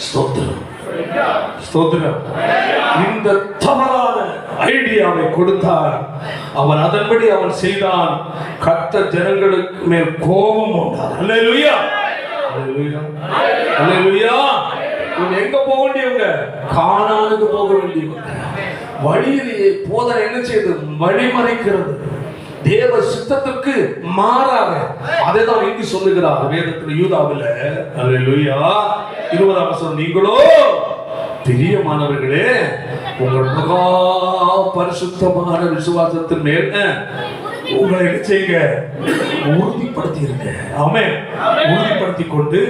S1: ஸ்தோத்திரம், ஸ்தோத்திரம். இந்த தவறான ஐடியாவை கொடுத்தார். அவன் அதன்படி அவன் செய்தான். கர்த்தர் ஜனங்களுக்கு மேல் கோபம் உண்டார். அல்லேலூயா, அல்லேலூயா, அல்லேலூயா. எங்க போக வேண்டியவங்க? கானானுக்கு போக வேண்டியவங்க. வழியிலேயே போதனை என்ன செய்து? வழிமறைக்கிறது. தேவ சித்தத்துக்கு மாறாக அதைதான் இங்கு சொல்லுகிறார் வேதத்தில் யூதாவில். அல்லேலூயா. 20ஆம் வசனம், நீங்களோ பிரியமானவர்களே உங்கள் மகா பரிசுத்தமான விசுவாசத்தின் மேல் உங்களை என்ன செய்யுங்க? உறுதிப்படுத்திருங்க. ஆமென். உறுதிப்படுத்தி கொண்டு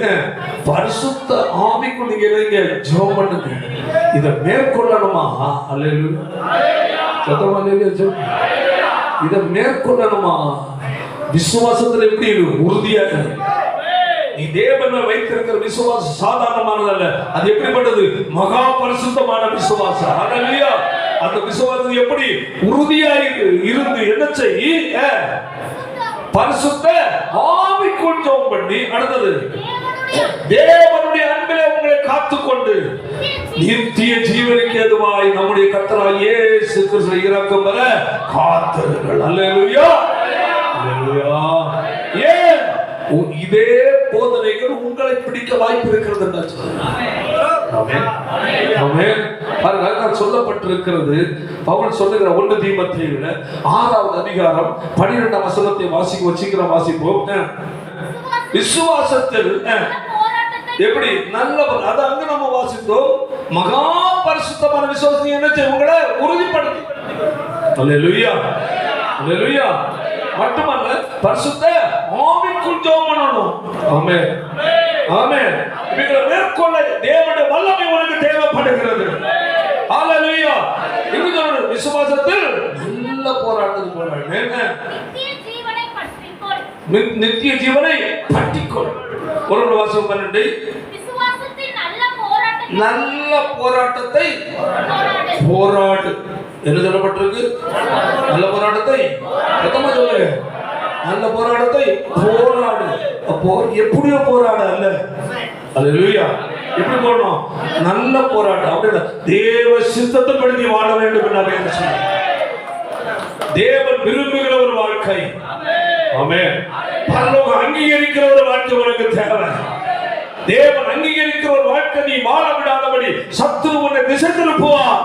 S1: பரிசுத்த ஆவிக்குள் நீங்க இருங்க, ஜெபம் பண்ணுங்க. இதை மேற்கொள்ளணுமா? அல்லேலூயா, சத்தமா அல்லேலூயா. இதை மேற்கொள்ளணுமா? விசுவாசத்தில் எப்படி உறுதியாக நீ தேவனை வைத்திருக்கிற விசுவாசம் சாதாரணமானதல்ல. அது எப்படிப்பட்டது? மகா பரிசுத்தமான விசுவாசம். அல்லேலூயா. அந்த விசுவாசம் எப்படி உறுதியாக இருந்து என்ன செய்ய? பரிசுத்த ஆவிக்குள் ஜெபம் பண்ணி, அடுத்தது தேவனுடைய அன்பிலே உங்களை காத்துக்கொண்டு நித்திய ஜீவனுக்கு ஏதுவாய் நம்முடைய கர்த்தராகிய இயேசு கிறிஸ்து இரக்கம் வர காத்திருங்கள். அல்லேலூயா, அல்லேலூயா. ஏன் இதே போதனைகள் உங்களை பிடிக்க வாய்ப்பு இருக்கிறது என்று சொல்லப்பட்டிருக்கிறது. பவுல் சொல்லுகிற 1 தீமோத்தேயுவில 6வது அதிகாரம் 12ஆம் வசனத்தை வாசிக்கிறோம். வாசிப்போம். விசுவாசத்தில் எப்படி நல்ல, அது அங்க நம்ம வாசித்தோம். மகா பரிசுத்தமான விசுவாசம் என்ன செய்யும்? உங்களை உறுதிப்படுத்தி. அல்லேலூயா, அல்லேலூயா. மட்டுமல்ல, பரிசுத்த ஆவிக்குள் ஜெபம் பண்ணணும். ஆமென், ஆமென். இவங்களை மேற்கொள்ள தேவனுடைய வல்லமை உனக்கு தேவைப்படுகிறது. அல்லேலூயா. இவங்களோட விசுவாசத்தில் நல்ல போராட்டத்துக்கு போராடுங்க. நித்திய ஜீவனை பற்றிக்கொள். ஒரு வாசகம் 12, நல்ல போராட்டத்தை போராடு. என்ன சொல்லப்பட்டிருக்கு? நல்ல போராட்டத்தை சொல்லுங்க. நல்ல போராட்டத்தை போராடு. அப்போ எப்படியோ போராட அல்ல. அல்லேலூயா. எப்படி போடணும்? நல்ல போராட்டம். அப்படின்னா தேவ சித்தத்தின்படி நீ வாழ வேண்டும் என்று தேவன் விரும்புகிற ஒரு வாழ்க்கை. ஆமென். பரலோகம் அங்கீகரிக்கிற ஒரு வாழ்க்கை உனக்கு தேவை. தேவன் அங்கீகரிக்கிற ஒரு வாழ்க்கை நீ வாழ விடாதபடி சத்துரு உன்னை திசை திருப்புவான்.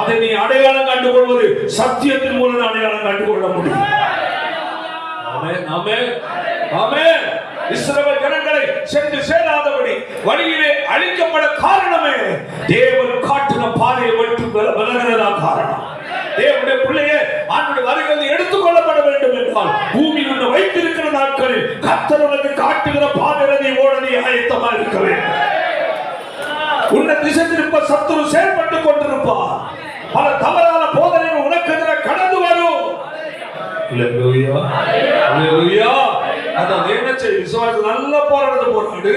S1: அதை நீ அடையாளம் கண்டுகொள்வது சத்தியத்தின் மூலம் அடையாளம் கண்டுகொள்ள முடியும். ஆமென், ஆமென், ஆமென். இஸ்ரவேல் ஜனங்களை சென்று சேராதபடி வழியிலே அழிக்கப்பட காரணமே தேவன் காட்டின பாதையை விட்டு விலகிறதா காரணம். தேவனுடைய பிள்ளையே ஆண்டவருடைய வருகையில் எடுத்துக் கொள்ளப்பட வேண்டும் என்றால் பூமி உன்னை வைத்திருக்கிற நாட்களில் கர்த்தர் உனக்கு காட்டுகிற பாதையை நீ ஓட நீ ஆயத்தமா இருக்க வேண்டும். உன்னை திசை திருப்ப சத்துரு செயல்பட்டுக் கொண்டிருப்பார். பல அல்லேலூயா அல்லேலூயா. அதான் என்ன செய்ய விசுவாசம் நல்ல போராட்டத்தை போராடு,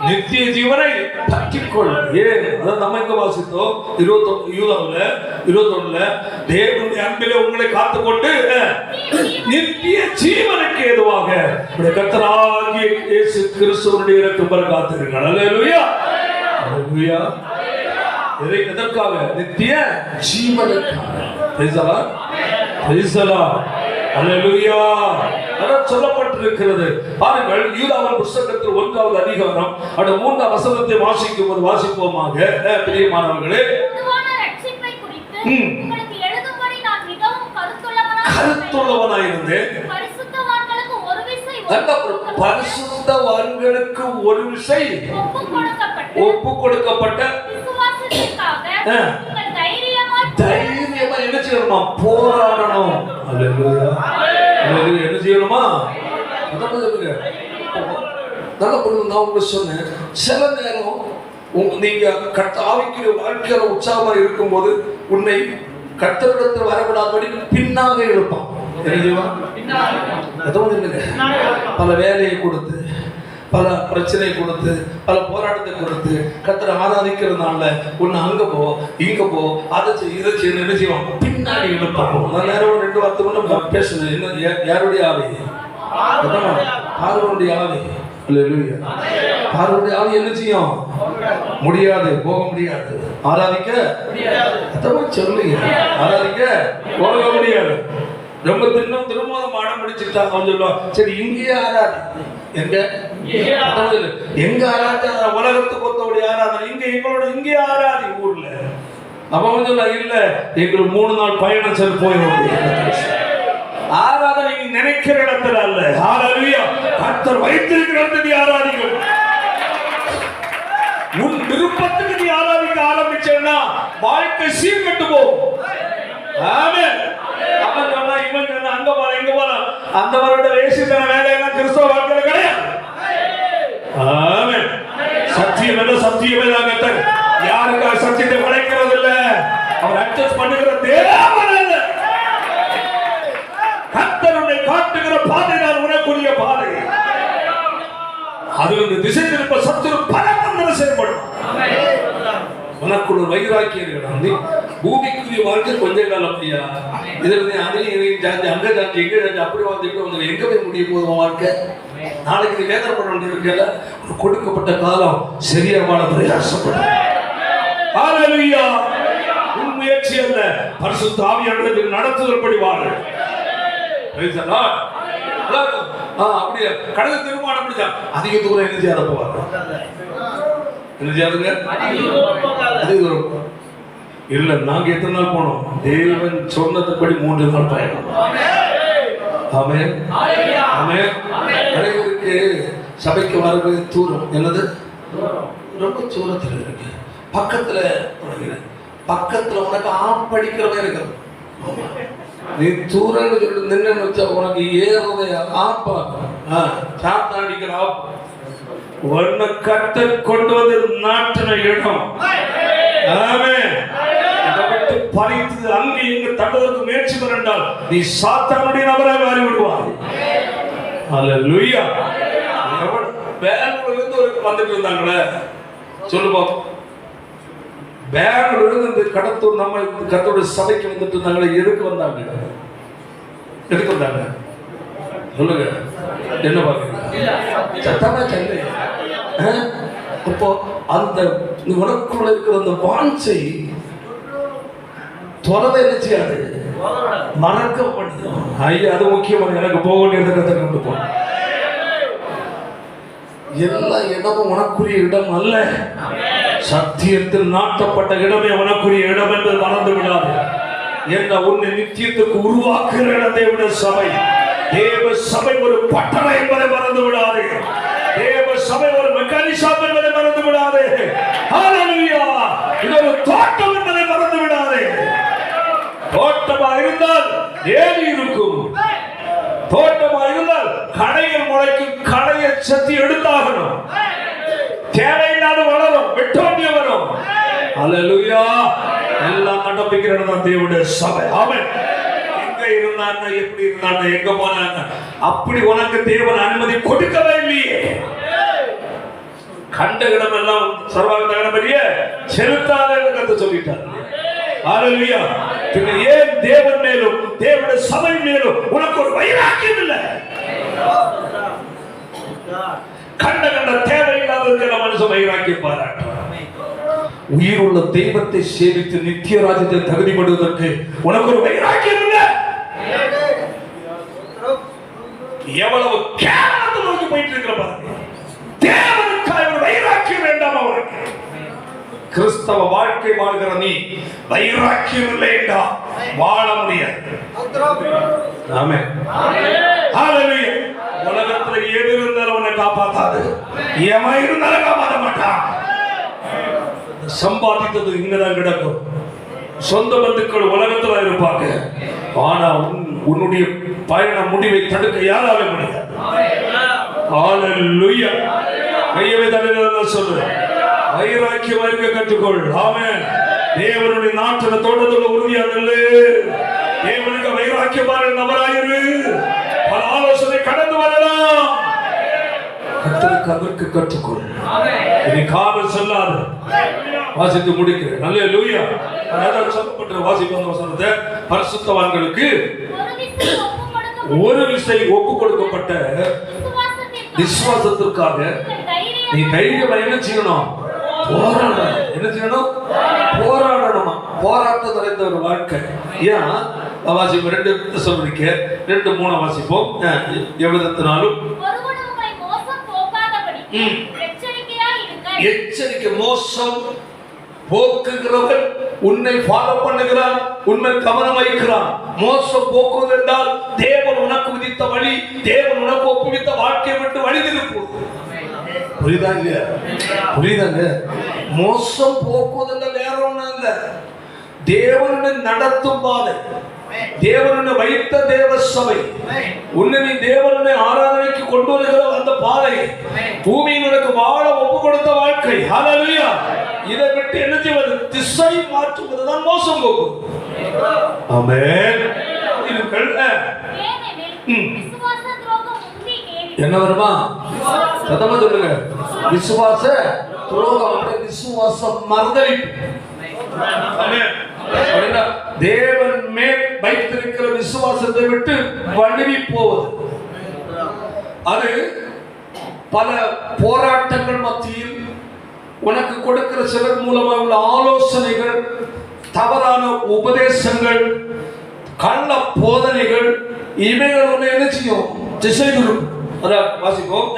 S1: நித்திய ஜீவனை பற்றிக்கொள். ஏன் அதான் நம்ம எங்க வாசித்தோம் 21 தேவனுடைய அன்பிலே உங்களை காத்துக்கொண்டு நித்திய ஜீவனுக்கு ஏதுவாக கர்த்தராகிய இயேசு கிறிஸ்துவினுடைய இரக்கம் காத்திருங்கள். அல்லேலூயா அல்லேலூயா. எதற்காக? நித்திய ஜீவனுக்காக. Praise the Lord praise the Lord அல்லேலூயா. அதான் சொல்லப்பட்டிருக்கிறது. பாருங்கள், யூதாவின் புத்தகத்தில் 1வது அதிகாரம் 3ஆம் வசனத்தை வாசிப்போமாக. பிரியமானவர்களே, கருத்துள்ளவனாயிருந்தேன், பரிசுத்தவான்களுக்கு ஒரு விசை ஒப்பு கொடுக்கப்பட்ட தைரியமா என்ன செய்யணுமா? போராடணும். அல்லேலூயா அல்லேலூயா. என்ன செய்யணுமா? நல்ல பொருள். நான் உங்களுக்கு சொன்னேன், சில நேரம் நீங்க ஆவிக்குரிய வாழ்க்கையில உற்சாகமா இருக்கும்போது உன்னை கர்த்தரிடத்தில் வரக்கூடாதபடி பின்னாக எழுப்பான். பல வேலையை கொடுத்து, பல பிரச்சனை கொடுத்து, பல போராட்டத்தை கொடுத்து, கர்த்தரை ஆராதிக்கிறதுனால உன்னை அங்க போ இங்க போ அதை இதை செய்ய என்ன செய்வான்? பின்னாடி எழுப்பான். நான் நேரம் 2 வார்த்தை கூட பேசுனேன். என்ன யாருடைய ஆவி? பார்வனுடைய ஆவி. அல்லேலூயா. பார்வனுடைய ஆவி என்ன செய்யும்? முடியாது, போக முடியாது, ஆராதிக்க முடியாது. சொல்லுங்க, ஆராதிக்க போக முடியாது. ரொம்ப திருமணம் ஆட முடிச்சுட்டா அவன் சொல்லுவான், சரி இங்கேயே ஆராதி. எங்க எங்க ஆராதனை? உலகத்துக்கு ஒத்தோடைய ஆராதனை இங்க, எங்களோட இங்கே ஆராதி ஊர்ல. அவன் வந்து இல்ல, எங்களுக்கு 3 நாள் பயணம் செல் போயிடும். ஆராதனை நீ நினைக்கிற இடத்துல அல்ல. ஹalleluya. கர்த்தர் வைத்திருக்கிற இடத்துல நீ ஆராதிக்கும். உன் விருப்பத்துக்கு நீ ஆராதிக்க ஆரம்பிச்சேன்னா வாழ்க்கை சீர்கெட்டு போகும். ஆமென். அவன் சொன்னா இவன் சொன்னா அங்க போற இங்க போற அந்த வருட வேசித்தன வேலையெல்லாம் கிறிஸ்தவ வாழ்க்கையில கிடையாது. ஆமென். சத்தியம் என்ன? சத்தியமே தான் கர்த்தர். யாருக்காக சத்தியத்தை வளைக்கிறது இல்ல, அவர் அட்ஜஸ்ட் பண்ணுகிற தேவன் அல்ல. கர்த்தருடைய காட்டுகிற பாதை தான் உனக்குரிய பாதை. அது இந்த திசை திருப்ப சத்துரு பல மந்திரம் செயல்படும். உனக்குள்ள வைராக்கியம் இருக்கணும். பூமிக்குரிய வாழ்க்கை கொஞ்ச காலம் ஐயா, இதுல அதையும் ஜாதி அங்க ஜாதி எங்க ஜாதி அப்படி வந்து எங்க போய் முடிய போதும் வாழ்க்கை? நாளைக்கு நீ வேதனை பண்ண வேண்டியிருக்கல. கொடுக்கப்பட்ட காலம் சரியா வாழ பிரயாசப்படும். ஹalleluya. உன் முயற்சி அல்ல, பரிசுத்த ஆவியானவர் நடத்துதல்படி வாழ. Price the Lord. அப்படியே கடந்த திருமணம் முடிச்சா அதிக தூரம் என்ன செய்யாத போவாங்க? என்ன செய்யாதுங்க? அதிக தூரம் இல்ல. நாங்க எத்தனை நாள் போனோம்? தேவன் சொன்னதுபடி 3 நாள் பயணம். ஆமென் ஆமென். நிறைய சபைக்கு வரவே தூரம். என்னது? ரொம்ப தூரத்துல இருக்கு. பக்கத்துல உனக்கு ஆப்படிக்கிறவன் இருக்கு. நீ தூரம் நின்று வச்சா உனக்கு ஏறதைய ஆப்பா சாத்தாடிக்கிற ஆப்பு ஒன்ன கர்த்தர் கொண்டு வந்து நாட்டின இடம். ஆமென். விட்டு பறித்து அங்கு இங்கு தடுவதற்கு முயற்சி பண்ணால் நீ சாத்தானுடைய நபராக மாறி விடுவாய். அல்லேலூயா. பெங்களூர்ல இருந்து வந்துட்டு இருந்தாங்களே, சொல்லுப்பா. பெங்களூர்ல இருந்து கடத்தூர் நம்ம கர்த்தருடைய சபைக்கு வந்துட்டு இருந்தாங்களே, எதுக்கு வந்தாங்க? சொல்லுங்க, என்ன பாக்குறீங்க? அப்போ அந்த உனக்குள்ள இருக்கிற அந்த வாஞ்சை தொடர்ந்து என்ன செய்யாது? மறக்க பண்ணுது. ஐயா, அது முக்கியமான. எனக்கு போக வேண்டிய இடத்தை கொண்டு போ. எல்லா இடமும் உனக்குரிய இடம் அல்ல. சத்தியத்தில் நாட்டப்பட்ட இடமே உனக்குரிய இடம் என்று மறந்து விடாது. என்ன உன்னை நித்தியத்துக்கு உருவாக்குகிற இடத்தை விட சபை, தேவ சபை ஒரு பட்டணம் என்பதை மறந்து விடாது. தேவ சபை ஒரு மெக்கானிசம் என்பதை மறந்து விடாது. ஹalleluya. இது ஒரு தோட்டம் என்பதை மறந்து விடாது. தோட்டமா இருந்தால் ஏறி இருக்கும். தோட்டமா இருந்தால் கடையில் முளைக்கும். கடையை சத்தி எடுத்தாகணும். தேவையில்லாத வளரும், வெட்டோண்டிய வரும். ஹalleluya. எல்லாம் நடப்பிக்கிற இடம் தேவனுடைய சபை. ஆமென். இங்க அங்க இருந்தாங்க, எப்படி இருந்தாங்க, எங்க போனாங்க, அப்படி உனக்கு தேவன் அனுமதி கொடுக்கவே இல்லையே. கண்ட இடம் எல்லாம் சர்வாங்க செலுத்தாத கருத்து சொல்லிட்டார். ஹalleluya. பின்ன ஏன் தேவன் மேலும் தேவனுடைய சபை மேலும் உனக்கு ஒரு வைராக்கியம் இல்லை? கண்ட தேவையில்லாத மனுஷன் வைராக்கியம் பாராட்டுவார். உயிருள்ள தெய்வத்தை சேவித்து நித்திய ராஜ்யத்தை தகுதிப்படுவதற்கு உனக்கு ஒரு வைராக்கியம் இல்லை. எவ்வளவு கேவலத்தை நோக்கி போயிட்டு இருக்கிற பாருங்க. தேவனுக்காக ஒரு வைராக்கியம் வேண்டாம் அவருக்கு. கிறிஸ்தவ வாழ்க்கை வாழ்கிற நீ வைராக்கியம் இல்லை என்றால் வாழ முடியாது. ஆமென். ஹalleluya. உலகத்துல ஏது இருந்தாலும் உன்னை காப்பாத்தாது, ஏமா இருந்தாலும் காப்பாற்ற மாட்டான். சம்பாதித்தது இங்கதான் கிடக்கும். சொந்த பந்துக்கள் உலகத்துல இருப்பாங்க, ஆனா உன்னுடைய பயண முடிவை தடுக்க யாரால முடியாது. ஹalleluya. கையவே தடவை சொல்லு, வைராக்கியம் இருக்க கற்றுக்கொள். ஆமென். தேவனுடைய நாட்டில தோட்டத்துல உறுதியா நில்லு. தேவனுக்கு வைராக்கியமான நபராயிரு. பல ஆலோசனை கடந்து வரலாம். கர்த்தருக்கு அதற்கு கற்றுக்கொள். இனி காவல் சொல்லாது. வாசித்து முடிக்கிறேன். அல்லேலூயா. அதான் சொல்லப்பட்ட வாசிப்பு வசனத்தை பரிசுத்தவான்களுக்கு ஒரு விசை ஒப்பு கொடுக்கப்பட்ட விசுவாசத்திற்காக நீ தைரியமா என்ன செய்யணும்? போராடணும். என்ன செய்யணும்? போராடணுமா? போராட்டம் நிறைந்த ஒரு வாழ்க்கை. ஏன் வாசிப்போம் 2 தெசலோனிக்கே 2:3 வாசிப்போம். எவ்வளவுனாலும் எச்சரிக்கை. மோசம் போக்குகிறவன் உன்னை ஃபாலோ பண்ணுகிறான், உன்னை கவனம் வைக்கிறான். மோசம் போக்குவது என்றால் தேவன் உனக்கு விதித்த வழி, தேவன் உனக்கு ஒப்புவித்த வாழ்க்கையை விட்டு வழி திருப்பும். புரியுதாங்க? புரியுதாங்க? மோசம் போக்குவதில்லை, வேற ஒண்ணும் இல்ல. தேவனுடைய நடத்தும் பாதை, தேவனுடைய வைத்த தேவ சபை, உன்னை நீ தேவனுடைய ஆராதனைக்கு கொண்டு வருகிற அந்த பாதை, பூமியில் உனக்கு வாழ ஒப்பு கொடுத்த வாழ்க்கை. ஹalleluya. இதை விட்டு என்ன செய்வது? திசை மாற்றுவதுதான் மோசம் போக்கு. ஆமென். என்ன வருமா? சத்தமா சொல்லுங்க. விசுவாச துரோகம், விசுவாச மறுதலிப்பு. தேவன் மேல் வைத்திருக்கிற விசுவாசத்தை விட்டு வழுவி போவது. அது பல போராட்டங்கள் மத்தியில் உனக்கு கொடுக்கிற சிலர் மூலமாக உள்ள ஆலோசனைகள், தவறான உபதேசங்கள், கள்ள போதனைகள், இவைகள் ஒன்று என்ன செய்யும்? திசை திருப்பும். அதான் வாசிப்போம்.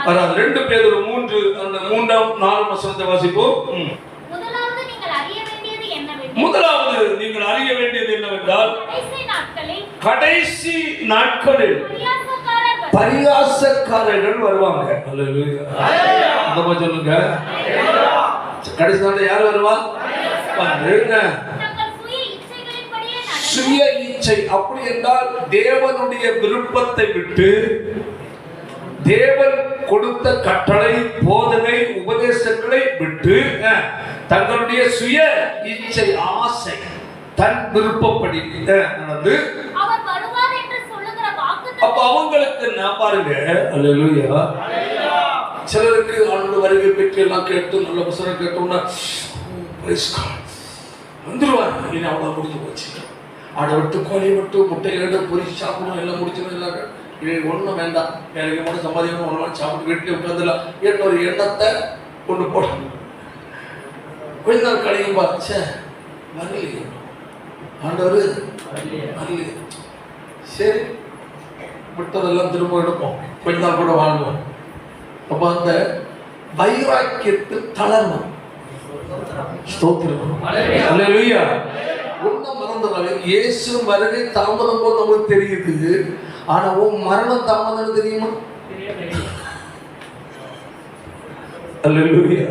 S1: அதாவது 2 பேதுரு 3 அந்த 3-4 வசனத்தை வாசிப்போம். முதலாவது நீங்கள் அறிய வேண்டியது என்னவென்றால் கடைசி நாட்களில் பரியாசக்காரர்கள் வருவாங்க. அல்லேலூயா. அந்த மாதிரி சொல்லுங்க. கடைசி நாட்கள் யார் வருவா? சுய இச்சை. அப்படி என்றால் தேவனுடைய விருப்பத்தை விட்டு, தேவன் கொடுத்த கட்டளை, போதனை, உபதேசங்களை விட்டு தங்களுடைய சுய இச்சை, ஆசை, தன் விருப்பப்படி நடந்து அப்ப அவங்களுக்கு நான் பாருங்க. அல்லேலூயா. சிலருக்கு அவனோட வருகை பற்றி எல்லாம் கேட்டு நல்ல வசனம் கேட்டோம்னா வந்துருவாங்க. இனி அவ்வளவு முடிஞ்சு போச்சு. ஆடை விட்டு, கோழி விட்டு, முட்டைகளை பொறிச்சு சாப்பிடணும், எல்லாம் முடிச்சிடும். இல்லை இது ஒன்றும் வேண்டாம், எனக்கு மட்டும் சம்பாதிக்கணும், ஒன்று சாப்பிட்டு வீட்டிலே உட்காந்துலாம் என்னொரு எண்ணத்தை கொண்டு போடணும். கொஞ்ச நாள் கழியும் பார்த்து வரலையே ஆண்டவர் வரலையே, சரி விட்டதெல்லாம் திரும்ப எடுப்போம், கொஞ்ச நாள் கூட வாழ்வோம். அப்போ அந்த வைராக்கியத்தில் தளரணும். ஸ்தோத்திரம். அல்லேலூயா. ஒன்னும் மறந்துடாது. இயேசு வருகை தாமதம் போது நமக்கு தெரியுது, ஆனா உன் மரணம் தாமதம் தெரியுமா? அல்லேலூயா.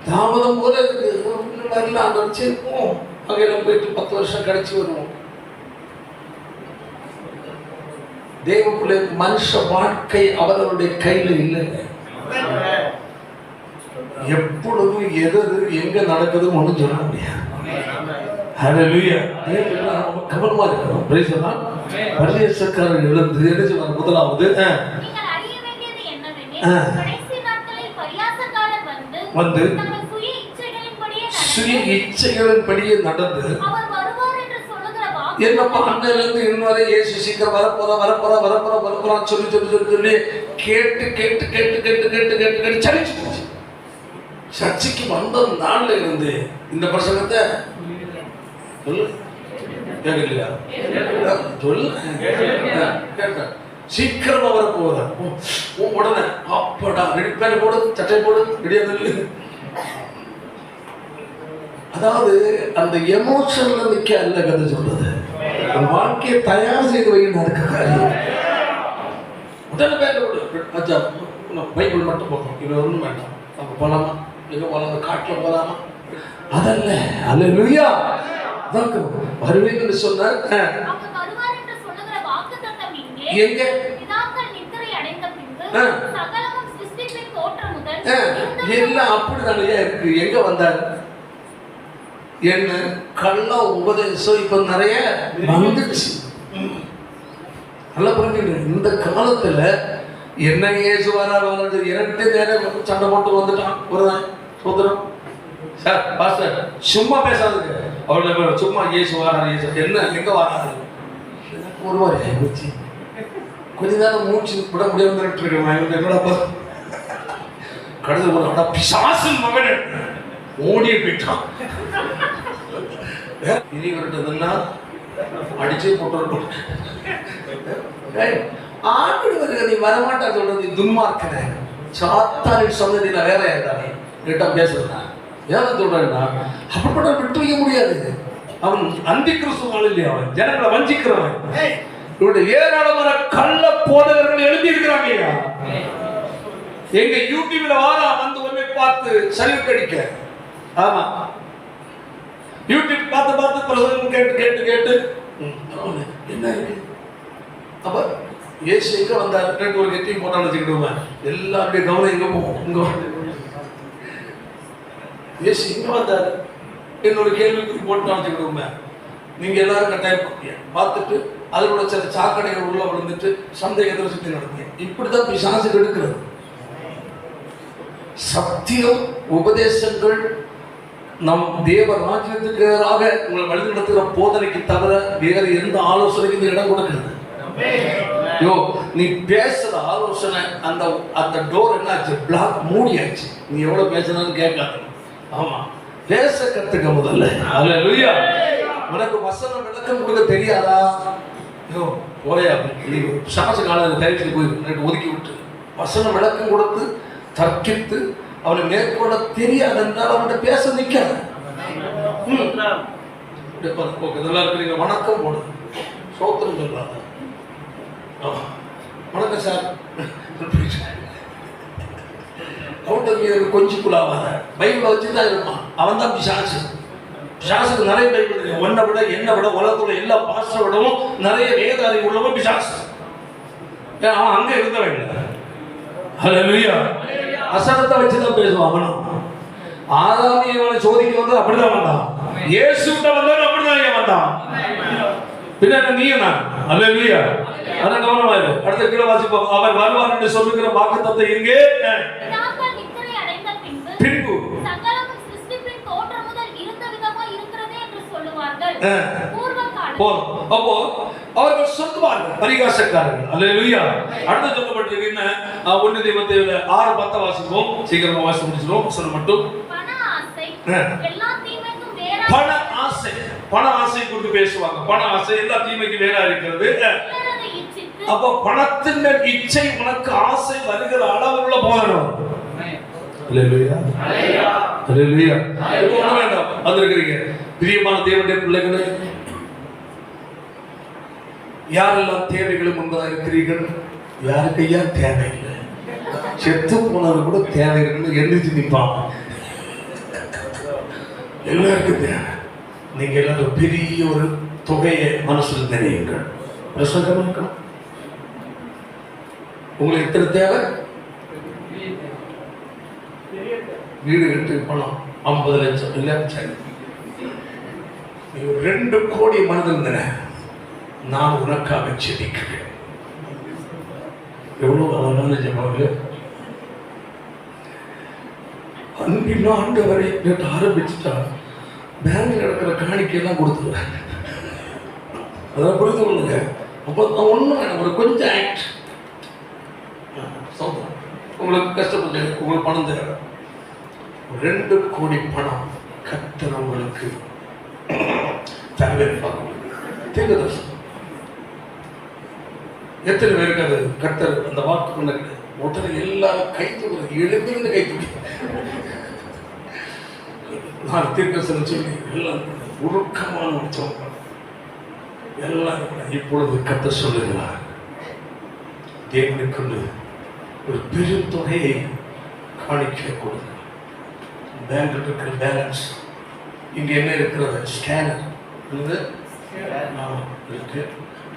S1: தாமதம் போல இருக்கு. வரல அந்த வச்சிருப்போம், அங்கே போயிட்டு 10 வருஷம் கழிச்சு வருவோம். தேவ பிள்ளை மனுஷ வாழ்க்கை அவர்களுடைய கையில் இல்லைங்க. எப்பொழுதும் எது எங்க நடக்குதுன்னு ஒன்றும் சொல்ல முடியாது. ஹல்லேலூயா. கவனமா இருக்கணும். பிரைஸ் எல்லாம் பரிசேஷக்காரர் எழுந்து என்ன சொன்னார்? முதலாவது வந்து சுய இச்சைகளின்படியே நடந்து என்னப்பா அன்னையிலிருந்து இன்னொரு இயேசு சீக்கிரம் வரப்போறான்னு சொல்லி கேட்டு சலிச்சு போச்சு. சர்ச்சைக்கு வந்த நாள்ல இருந்து இந்த பிரசங்கத்தை சொல்லு கேட்கலையா? சொல்லு கேட்க சீக்கிரமா வரப்போதா உடனே அப்படா ரெடி போடு, சட்டை போடு, ரெடியா. அதாவது அந்த எமோஷன்ல நிக்க அல்ல கதை சொல்றது, வாழ்க்கையை தயார் செய்து வைக்கணும். அதுக்கு காரியம் உடனே பேச பைபிள் மட்டும் போகும், இது ஒன்றும் வேண்டாம். நம்ம போலாமா, எங்க போலாம், காட்டுல போலாமா, அதல்ல. அல்லேலூயா. வருவீங்கன்னு சொன்னார். எங்க எல்லாம் அப்படிதான் இருக்கு. எங்க வந்தார்? என்ன கள்ள உபதேசம் இப்ப நிறைய வந்துடுச்சு. நல்லா புரிஞ்சுக்கணும். இந்த காலத்துல என்ன இயேசு வராது இரண்டு நேரம் சண்டை போட்டு வந்துட்டான். ஒரு சோதரம் சார் பாஸ்டர் சும்மா பேசாதுங்க. அவளை சும்மா இயேசு வராது, என்ன எங்க வராது ஒரு மாதிரி ஆயிடுச்சு. கொஞ்ச நேரம் மூச்சு விட முடியாம என்னோட கடந்த பிசாசின் மகன் ஓடியே போயிட்டான். இனி விட்டதுன்னா அடிச்சே போட்டு ஆண்டு வருகிற நீ வரமாட்டா சொல்றது துன்மார்க்கன சாத்தானின் சொன்னதில் வேற ஏதானே கிட்ட பேசுறேன். ஏன் சொல்றேன்னா அப்படிப்பட்ட விட்டு வைக்க முடியாது. அவன் அந்தி கிறிஸ்துவான் இல்லையா? அவன் ஜனங்களை வஞ்சிக்கிறவன். இவருடைய ஏராளமான கள்ள போதகர்கள் எழுதி இருக்கிறாங்க. எங்க யூடியூப்ல வாரா வந்து ஒன்றை பார்த்து சலிக்கடிக்க. ஆமா, யூடியூப் பார்த்து பிரசங்கம் கேட்டு என்ன இருக்கு. அப்ப ஏசு எங்க வந்தார்? ஒரு கெட்டியும் போட்டான்னு வச்சுக்கிடுவேன். எல்லாருடைய கவனம் எங்க போகும்? இங்க ஏசு எங்க வந்தார்? என்னோட கேள்விக்கு போட்டான்னு வச்சுக்கிடுவேன். நீங்க எல்லாரும் கட்டாயம் பார்த்துட்டு அதோட சில சாக்கடைகள் உள்ள விழுந்துட்டு சந்தேகத்தை சுற்றி நடந்தீங்க. இப்படிதான் பிசாசு எடுக்கிறது. சத்தியம் உபதேசங்கள் நம் தேவ ராஜ்யத்துக்கு எதிராக உங்களை வழி நடத்துகிற போதனைக்கு தவிர வேற எந்த ஆலோசனைக்கு இடம் கொடுக்கிறது. யோ நீ பேசுற ஆலோசனை அந்த டோர் என்ன ஆச்சு? பிளாக் மூடியாச்சு. நீ எவ்வளவு பேசுனாலும் கேட்காது. ஆமா, பேச கத்துக்க முதல்ல. அல்லேலூயா. உனக்கு வசனம் விளக்கம் கொடுக்க தெரியாதா? யோ போயா, நீ சாச காலம் தயவுக்கு போய் ஒதுக்கி விட்டு வசனம் விளக்கம் கொடுத்து தர்க்கித்து அவனை மேற்கொள்ள தெரியாது என்றால் அவன்கிட்ட பேச நிற்காது. நல்லா இருக்கிறீங்க, வணக்கம் போடு, சோத்திரம் சொல்றாங்க. வணக்கம் சார். அவன்கிட்ட கொஞ்சம் குழாவாத பைபிளை வச்சுதான் இருப்பான். அவன் தான் பிசாசு. பிசாசுக்கு நிறைய பைபிள், ஒன்னை விட என்னை விட உலகத்துல எல்லா பாஸ்டரை விடவும் நிறைய வேத அறிவு உள்ளவன் பிசாசு. அவன் அங்க இருந்தவன் இல்லை. அல்லேலூயா. அசனத்தை வச்சுதான் பேசுவான். அவனும் ஆதாமியவனை சோதிக்க வந்தது அப்படிதான் வந்தான். இயேசுட்ட வந்தவன் அப்படிதான் வந்தான். பின்ன நீயும் நான். அல்லேலூயா. அதான் கவனமா இரு. அடுத்த கீழே வாசிப்போம். அவர் வருவார் என்று சொல்லுகிற வாக்குத்தத்தத்தை எங்கே? பின்பு அப்போ அவர்கள் சொல்லுவார்கள் பரிகாசக்காரர்கள். அல்லேலூயா. அடுத்து சொல்லப்பட்டிருக்கு என்ன? 1 தீமோத்தேயுல 6:10 வாசிப்போம். சீக்கிரமா வாசி முடிச்சிரோம். சொல்ல மட்டும் பண ஆசை குறித்து பேசுவாங்க. பண ஆசை எல்லா தீமைக்கு வேற இருக்கிறது. அப்ப பணத்தின் இச்சை உனக்கு ஆசை வருகிற அளவுள்ள போதனம். அல்லேலூயா. அல்லேலூயா. ஒண்ணு வேண்டாம். வந்திருக்கிறீங்க பிரியமான தேவனுடைய பிள்ளைகளே, யாரெல்லாம் தேவைகளும் என்பதா இருக்கிறீர்கள்? யாருக்கு ஐயா தேவையில்லை? செத்து போனது கூட தேவை இருக்குன்னு எழுதிச்சு நிற்பான். எல்லாருக்கும் தேவை. நீங்க எல்லாரும் பெரிய ஒரு தொகையை மனசுல நினையுங்கள். உங்களுக்கு எத்தனை தேவை? வீடு கட்டு பணம் 50 லட்சம் இல்லை, சரி 2 கோடி மனதில் நான் உனக்காக செபிக்கிறேன். எவ்வளவு அழகான ஜெபம். அன்பின் ஆண்டவரை ஆரம்பிச்சுட்டா பேங்க்ல நடக்கிற காணிக்கையெல்லாம் கொடுத்துருவேன். அதான் புரிந்து கொள்ளுங்க. அப்போ நான் ஒன்றும் வேணும், ஒரு கொஞ்சம் ஆக்ட் உங்களுக்கு கஷ்டப்பட்டு உங்களுக்கு பணம் தேவை. 2 கோடி பணம் கர்த்தர் உங்களுக்கு தேவை. தீர்க்கதரிசனம் எத்தனை பேருக்கு அது கர்த்தர் அந்த வாக்கு கொண்ட உடனே எல்லாரும் கை தூக்குறது, எழுந்திருந்து கை தூக்கி நான் தீர்க்கதரிசனம் சொல்லி எல்லாம் உருக்கமான உற்சவம் எல்லாம். இப்பொழுது கர்த்தர் சொல்லுகிறார், தேவனுக்கு ஒரு பெரும் தொகையை காணிக்க கொடுங்க. பேங்க் இருக்கிற பேலன்ஸ் இங்கே என்ன இருக்கிறது, ஸ்கேனர் இருக்கு,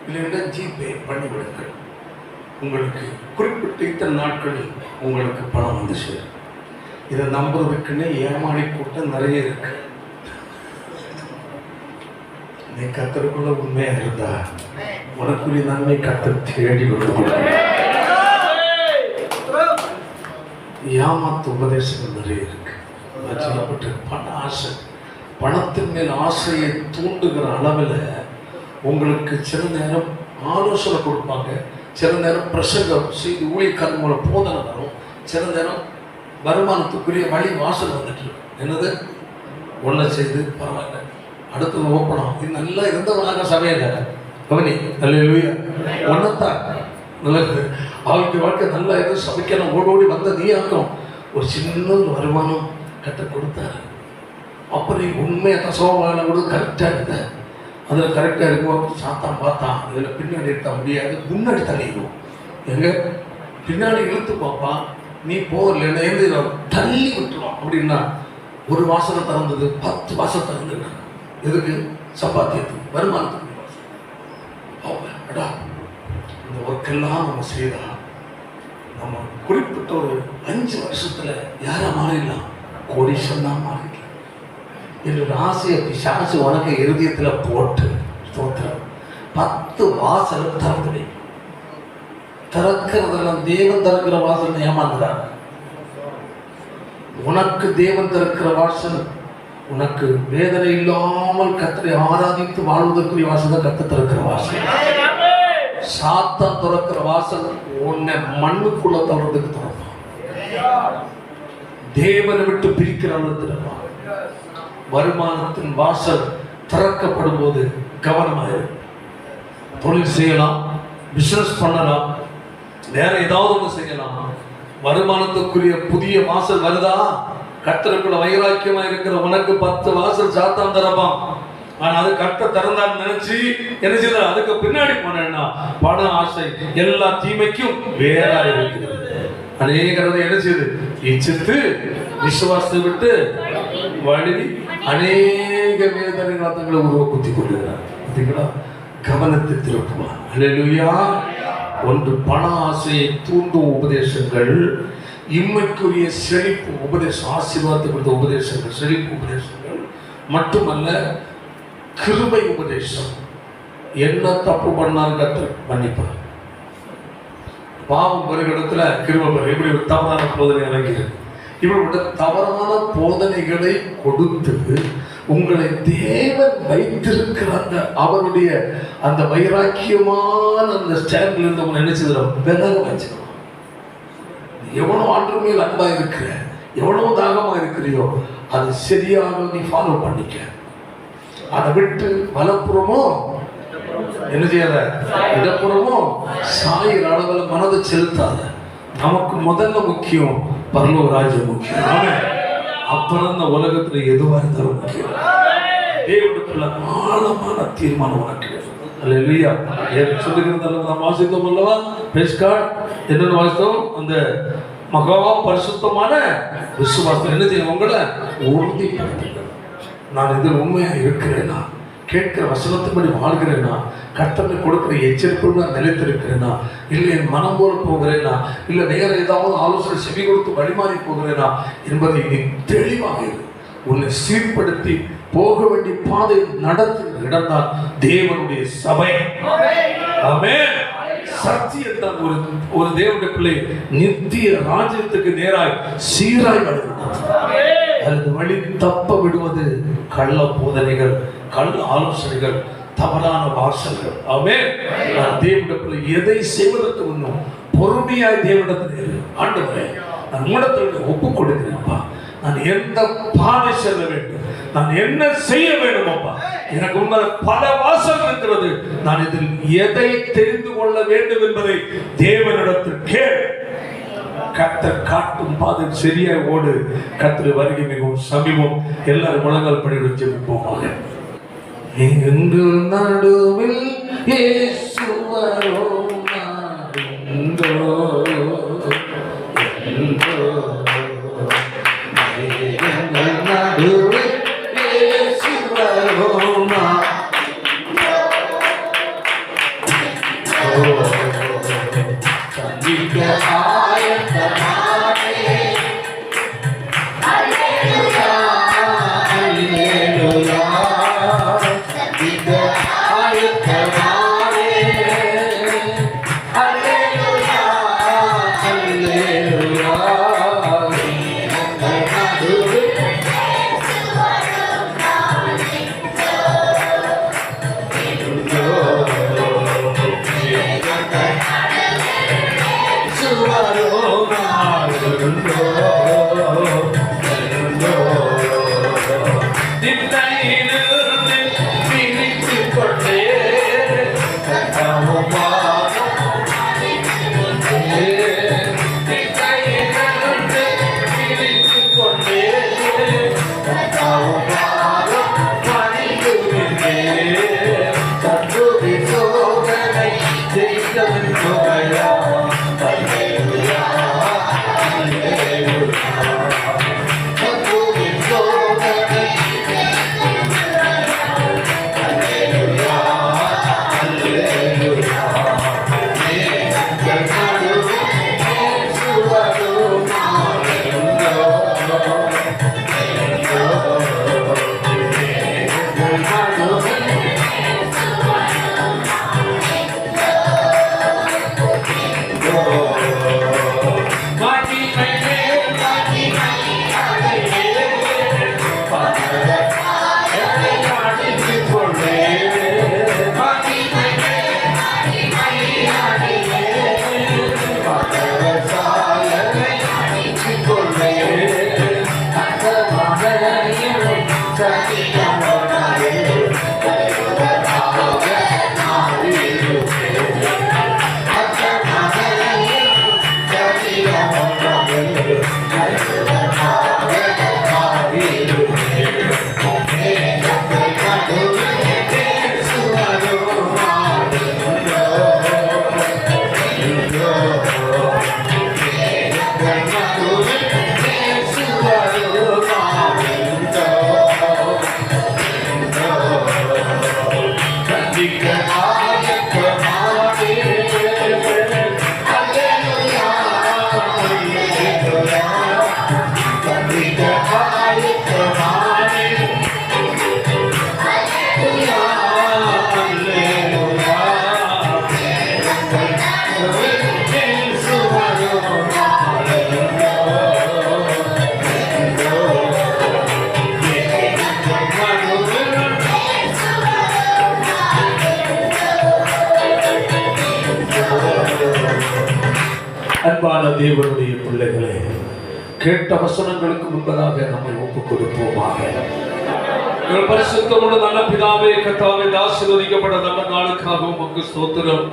S1: இல்லைன்னா ஜிபே பண்ணி விடுங்கள். உங்களுக்கு குறிப்பிட்ட இத்தனை நாட்களில் உங்களுக்கு பணம் வந்து சேரும். இதை நம்புறதுக்குன்னு ஏமாளி கூட்டம் நிறைய இருக்கு. நீ கர்த்தருக்குள்ள உண்மையா இருந்தா உனக்குரிய நன்மை கர்த்தர் தேடி கொடுக்க. ஏமாத்து உபதேசங்கள் நிறைய இருக்கு. பண ஆசை, பணத்தின் மேல் ஆசையை தூண்டுகிற அளவில் உங்களுக்கு சில நேரம் ஆலோசனை கொடுப்பாங்க, சில நேரம் பிரசங்கம் செய்து ஊழியக்காரன் மூலம் போதனை வரும், சில நேரம் வருமானத்துக்குரிய வழி வாசல் வந்துட்டு என்னது ஒன்றை செய்து பரவாயில்ல அடுத்தது ஓப்பனம். இது நல்லா இருந்தவனாக சமையல கவனி நல்ல ஒன்னத்தான் நல்லது. அவருக்கு வாழ்க்கை நல்லா எதுவும் சமைக்கணும் ஓடோடி வந்த நீ ஆக்கும் ஒரு சின்ன வருமானம் கட்ட கொடுத்தாரு. அப்புறம் உண்மையாக சோமான கூட கரெக்டாக இருந்த அதில் கரெக்டாக இருக்கும். சாத்தான் பார்த்தான், இதில் பின்னாடி எடுத்த முடியாது, முன்னாடி தள்ளிடுவோம். எங்க பின்னாடி இழுத்து பார்ப்பான், நீ போகல எழுதி தள்ளி விட்டுருவான். அப்படின்னா ஒரு வாசனை திறந்தது 10 வாசம் திறந்துங்க. எதுக்கு? சம்பாத்தியத்துக்கு, வருமானத்துக்கு. அடா இந்த ஒர்க்கெல்லாம் நம்ம செய்தா நம்ம குறிப்பிட்ட ஒரு 5 வருஷத்துல யாரா மாறிடலாம், கோடீஸ்வரனா மாறிடலாம் என்னோட ஆசையை பிசாசு உனக்கு இருதயத்தில் போட்டு தோற்றம் 10 வாசல் திறந்து திறக்கிறதெல்லாம் தேவன் திறக்கிற வாசல் ஏமாந்துறாங்க. உனக்கு தேவன் திறக்கிற வாசல், உனக்கு வேதனை இல்லாமல் கர்த்தரை ஆராதித்து வாழ்வதற்குரிய வாசல் தான் கர்த்தர் திறக்கிற வாசல். சாத்தான் திறக்கிற வாசல் உன்னை மண்ணுக்குள்ள தள்ளுறதுக்கு திறப்பான், தேவனை விட்டு பிரிக்கிறவங்க திறப்பான். வருமானத்தின் வாசல் திறக்கப்படும் போது கவனமாக தொழில் செய்யலாம், பிசினஸ் பண்ணலாம், வேற ஏதாவது ஒன்று செய்யலாம். வருமானத்துக்குரிய புதிய வாசல் வருதா, கர்த்தருக்குள்ள வைராக்கியமா இருக்கிற உனக்கு 10 வாசல் சாத்தான் திறப்பான். ஆனா அது கர்த்தர் திறந்தான்னு நினைச்சு என்ன செய்யற, அதுக்கு பின்னாடி போனேன்னா பண ஆசை எல்லா தீமைக்கும் வேறா இருக்கிறது. அநேகரதை என்ன செய்யுது, இச்சித்து விசுவாசத்தை விட்டு வழுவி அநேக வேதனைகள் தங்களை உருவக்குத்தி கொள்ளுகிறார். பார்த்தீங்களா, கவனத்தை திருப்புவார். அல்லேலூயா. ஒன்று பண ஆசையை தூண்டும் உபதேசங்கள், இம்மைக்குரிய செழிப்பு உபதேசம், ஆசீர்வாதத்தை கொடுத்த உபதேசங்கள், செழிப்பு உபதேசங்கள் மட்டுமல்ல, கிருபை உபதேசம். என்ன தப்பு பண்ணாலும் கர்த்தர் மன்னிப்பார். பாவம் வருகிடத்துல கிருபை. இப்படி ஒரு தவறான போதனை இறங்கிறது, இப்படிப்பட்ட தவறான போதனைகளை கொடுத்து உங்களை தேவன் வைத்திருக்கிற அந்த அவருடைய அந்த வைராக்கியமான அந்த ஸ்டாண்ட்ல இருந்து உங்களை நினைச்சதுல விலக வச்சுக்கணும். எவ்வளவு ஆண்டு மேல் அன்பா இருக்கிற, எவ்வளவு தாகமா இருக்கிறியோ அது சரியாக நீ ஃபாலோ பண்ணிக்க. அதை விட்டு வலப்புறமோ என்ன செய்யாத, இடப்புறமோ சாயிர அளவில் மனதை செலுத்தாத. நமக்கு முதல்ல முக்கியம் பரலோக ராஜ்யம் முக்கியம். அப்புறம் இந்த உலகத்துல எதுவா இருந்தாலும் முக்கியம். தேவனுக்குள்ள ஆழமான தீர்மானம் உனக்கு அல்லேலூயா. சொல்லுகிறது நாம் வாசித்தோம் அல்லவா, பெஸ்கார்ட் என்னென்ன வாசித்தோம், அந்த மகா பரிசுத்தமான விசுவாசம் என்ன செய்யும், உங்களை உறுதிப்படுத்துங்கள். நான் இதில் உண்மையாக இருக்கிறேன்னா கேட்கிற வசனத்தின்படி வாழ்கிறேனா, கர்த்தனை கொடுக்கிற எச்சரிப்புகள் நான் நிலைத்திருக்கிறேனா, இல்லை என் மனம் போல போகிறேனா, இல்லை வேற ஏதாவது ஆலோசனை செவி கொடுத்து வழிமாறி போகிறேனா என்பதை நீ தெளிவாக உன்னை சீர்படுத்தி போக வேண்டிய பாதை நடத்துகிற இடம்தான் தேவனுடைய சபை. ஆமென். சத்தியத்தான் ஒரு தேவனுடைய பிள்ளை நித்திய ராஜ்யத்துக்கு நேராய் சீராய் வருகிறது. அது வழி தப்ப விடுவது கள்ள போதனைகள், கள்ள ஆலோசனைகள், தவறான வாசல்கள். ஆமென். தேவனுடைய பிள்ளை எதை செய்வதற்கு முன்னும் பொறுமையாய் தேவனிடத்தில், ஆண்டவரே நான் உம்மிடத்தில் ஒப்புக் கொடுக்கிறேன்ப்பா, நான் எந்த பாதை செல்ல வேண்டும், நான் என்ன செய்ய வேண்டும் அப்பா, எனக்கு உங்கள் பல வாசல் இருக்கிறது, நான் இதில் எதை தெரிந்து கொள்ள வேண்டும் என்பதை தேவனிடத்தில் கேள். கர்த்தர் காட்டும் பாதை சரியாய் ஓடு. கர்த்தர் வருகை மிகவும் சமீபம். எல்லாரும் முழங்கால் படியிட ஜெபிப்போமாக. எங்கள் நடுவில் இயேசு வரும் நாடெங்கோ, எங்கள் நடுவில் இயேசு வரும் நாடெங்கோ, சந்திக்க ஆயத்தமானே. அல்லேலூயா, அல்லேலூயா, சந்திக்க ஆயத்தமானே. அல்லேலூயா, அல்லேலூயா, எங்கள் நடுவில் இயேசு வரும் நாடெங்கோ, அன்பான தேவனுடைய பிள்ளைகளே, கேட்ட வசனங்களுக்கு முன்பதாக நம்மை ஒப்புக் கொடுப்போமாக. பரிசுத்தமுள்ள நல்ல பிதாவே, கர்த்தாவே, ஆசீர்வதிக்கப்பட்ட நல்ல நாளுக்காக உமக்கு ஸ்தோத்திரம்.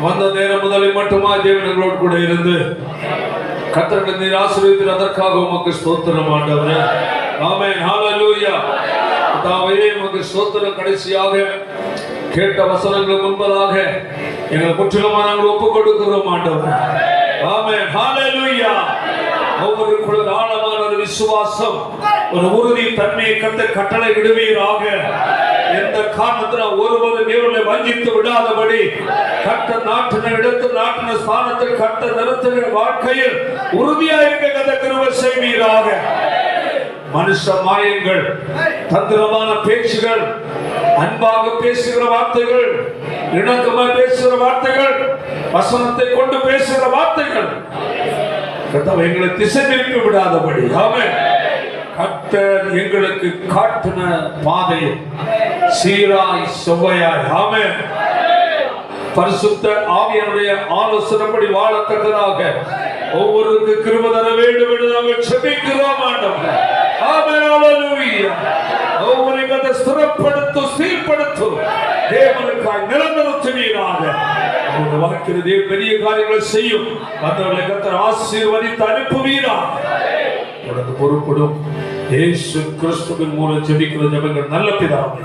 S1: வந்த நேரம் முதலில் மட்டுமா தேவனங்களோடு கூட இருந்து கர்த்தரை நீர் ஆசீர்வதித்து அதற்காக உமக்கு ஸ்தோத்திரம் ஆண்டவரே. ஆமென். ஹல்லேலூயா. கர்த்தாவே உமக்கு ஸ்தோத்திரம். கடைசியாக கேட்ட வசனங்களுக்கு முன்பதாக எங்கள் முற்றிலுமா நாங்கள் ஒப்புக் கொடுக்கிறோம் ஆண்டவரே. ஆமென். ஹல்லேலூயா. ஒவ்வொருக்குள்ள ஆழமான ஒரு விசுவாசம், ஒரு உறுதி தன்மையை கட்ட கட்டளை விடுவீராக. எந்த காரணத்தினால் ஒருவரும் இவர்களை வஞ்சித்து விடாதபடி கர்த்தர் நாட்டின இடத்து நாட்டின ஸ்தானத்தில் கர்த்தர் நிறுத்தின வாழ்க்கையில் உறுதியாக இருக்க கர்த்தர் கிருபை செய்வீராக. மனுஷ மாயங்கள், தந்திரமான பேச்சுகள், அன்பாக பேசுகிற வார்த்தைகள், இணக்கமாக பேசுகிற வார்த்தைகள், வசனத்தை கொண்டு பேசுகிற வார்த்தைகள் கர்த்தர் எங்களை திசை திருப்பி விடாதபடி ஆமென். கர்த்தர் எங்களுக்கு காட்டின பாதை சீராய் செவ்வையாய் ஆமென். பரிசுத்த ஆவியானுடைய ஆலோசனைப்படி வாழத்தக்கதாக ஒவ்வொருக்கு கிருபை தர வேண்டும் என்று நாங்கள் செபிக்கிறோம் ஆண்டவரே. ஆமென். ஹல்லேலூயா. ஒவ்வொரு கதை ஸ்திரப்படுத்து சீர்படுத்து தேவனுக்காய் நிரந்தரத்துவீராக. உங்கள் வாழ்க்கையில் தேவ பெரிய காரியங்களை செய்யும். மற்றவர்களை கர்த்தர் ஆசீர்வதித்து அனுப்புவீராக. உனக்கு பொறுப்படும் இயேசு கிறிஸ்துவின் மூலம் ஜெபிக்கிற ஜெபங்கள் நல்ல பிதாவே.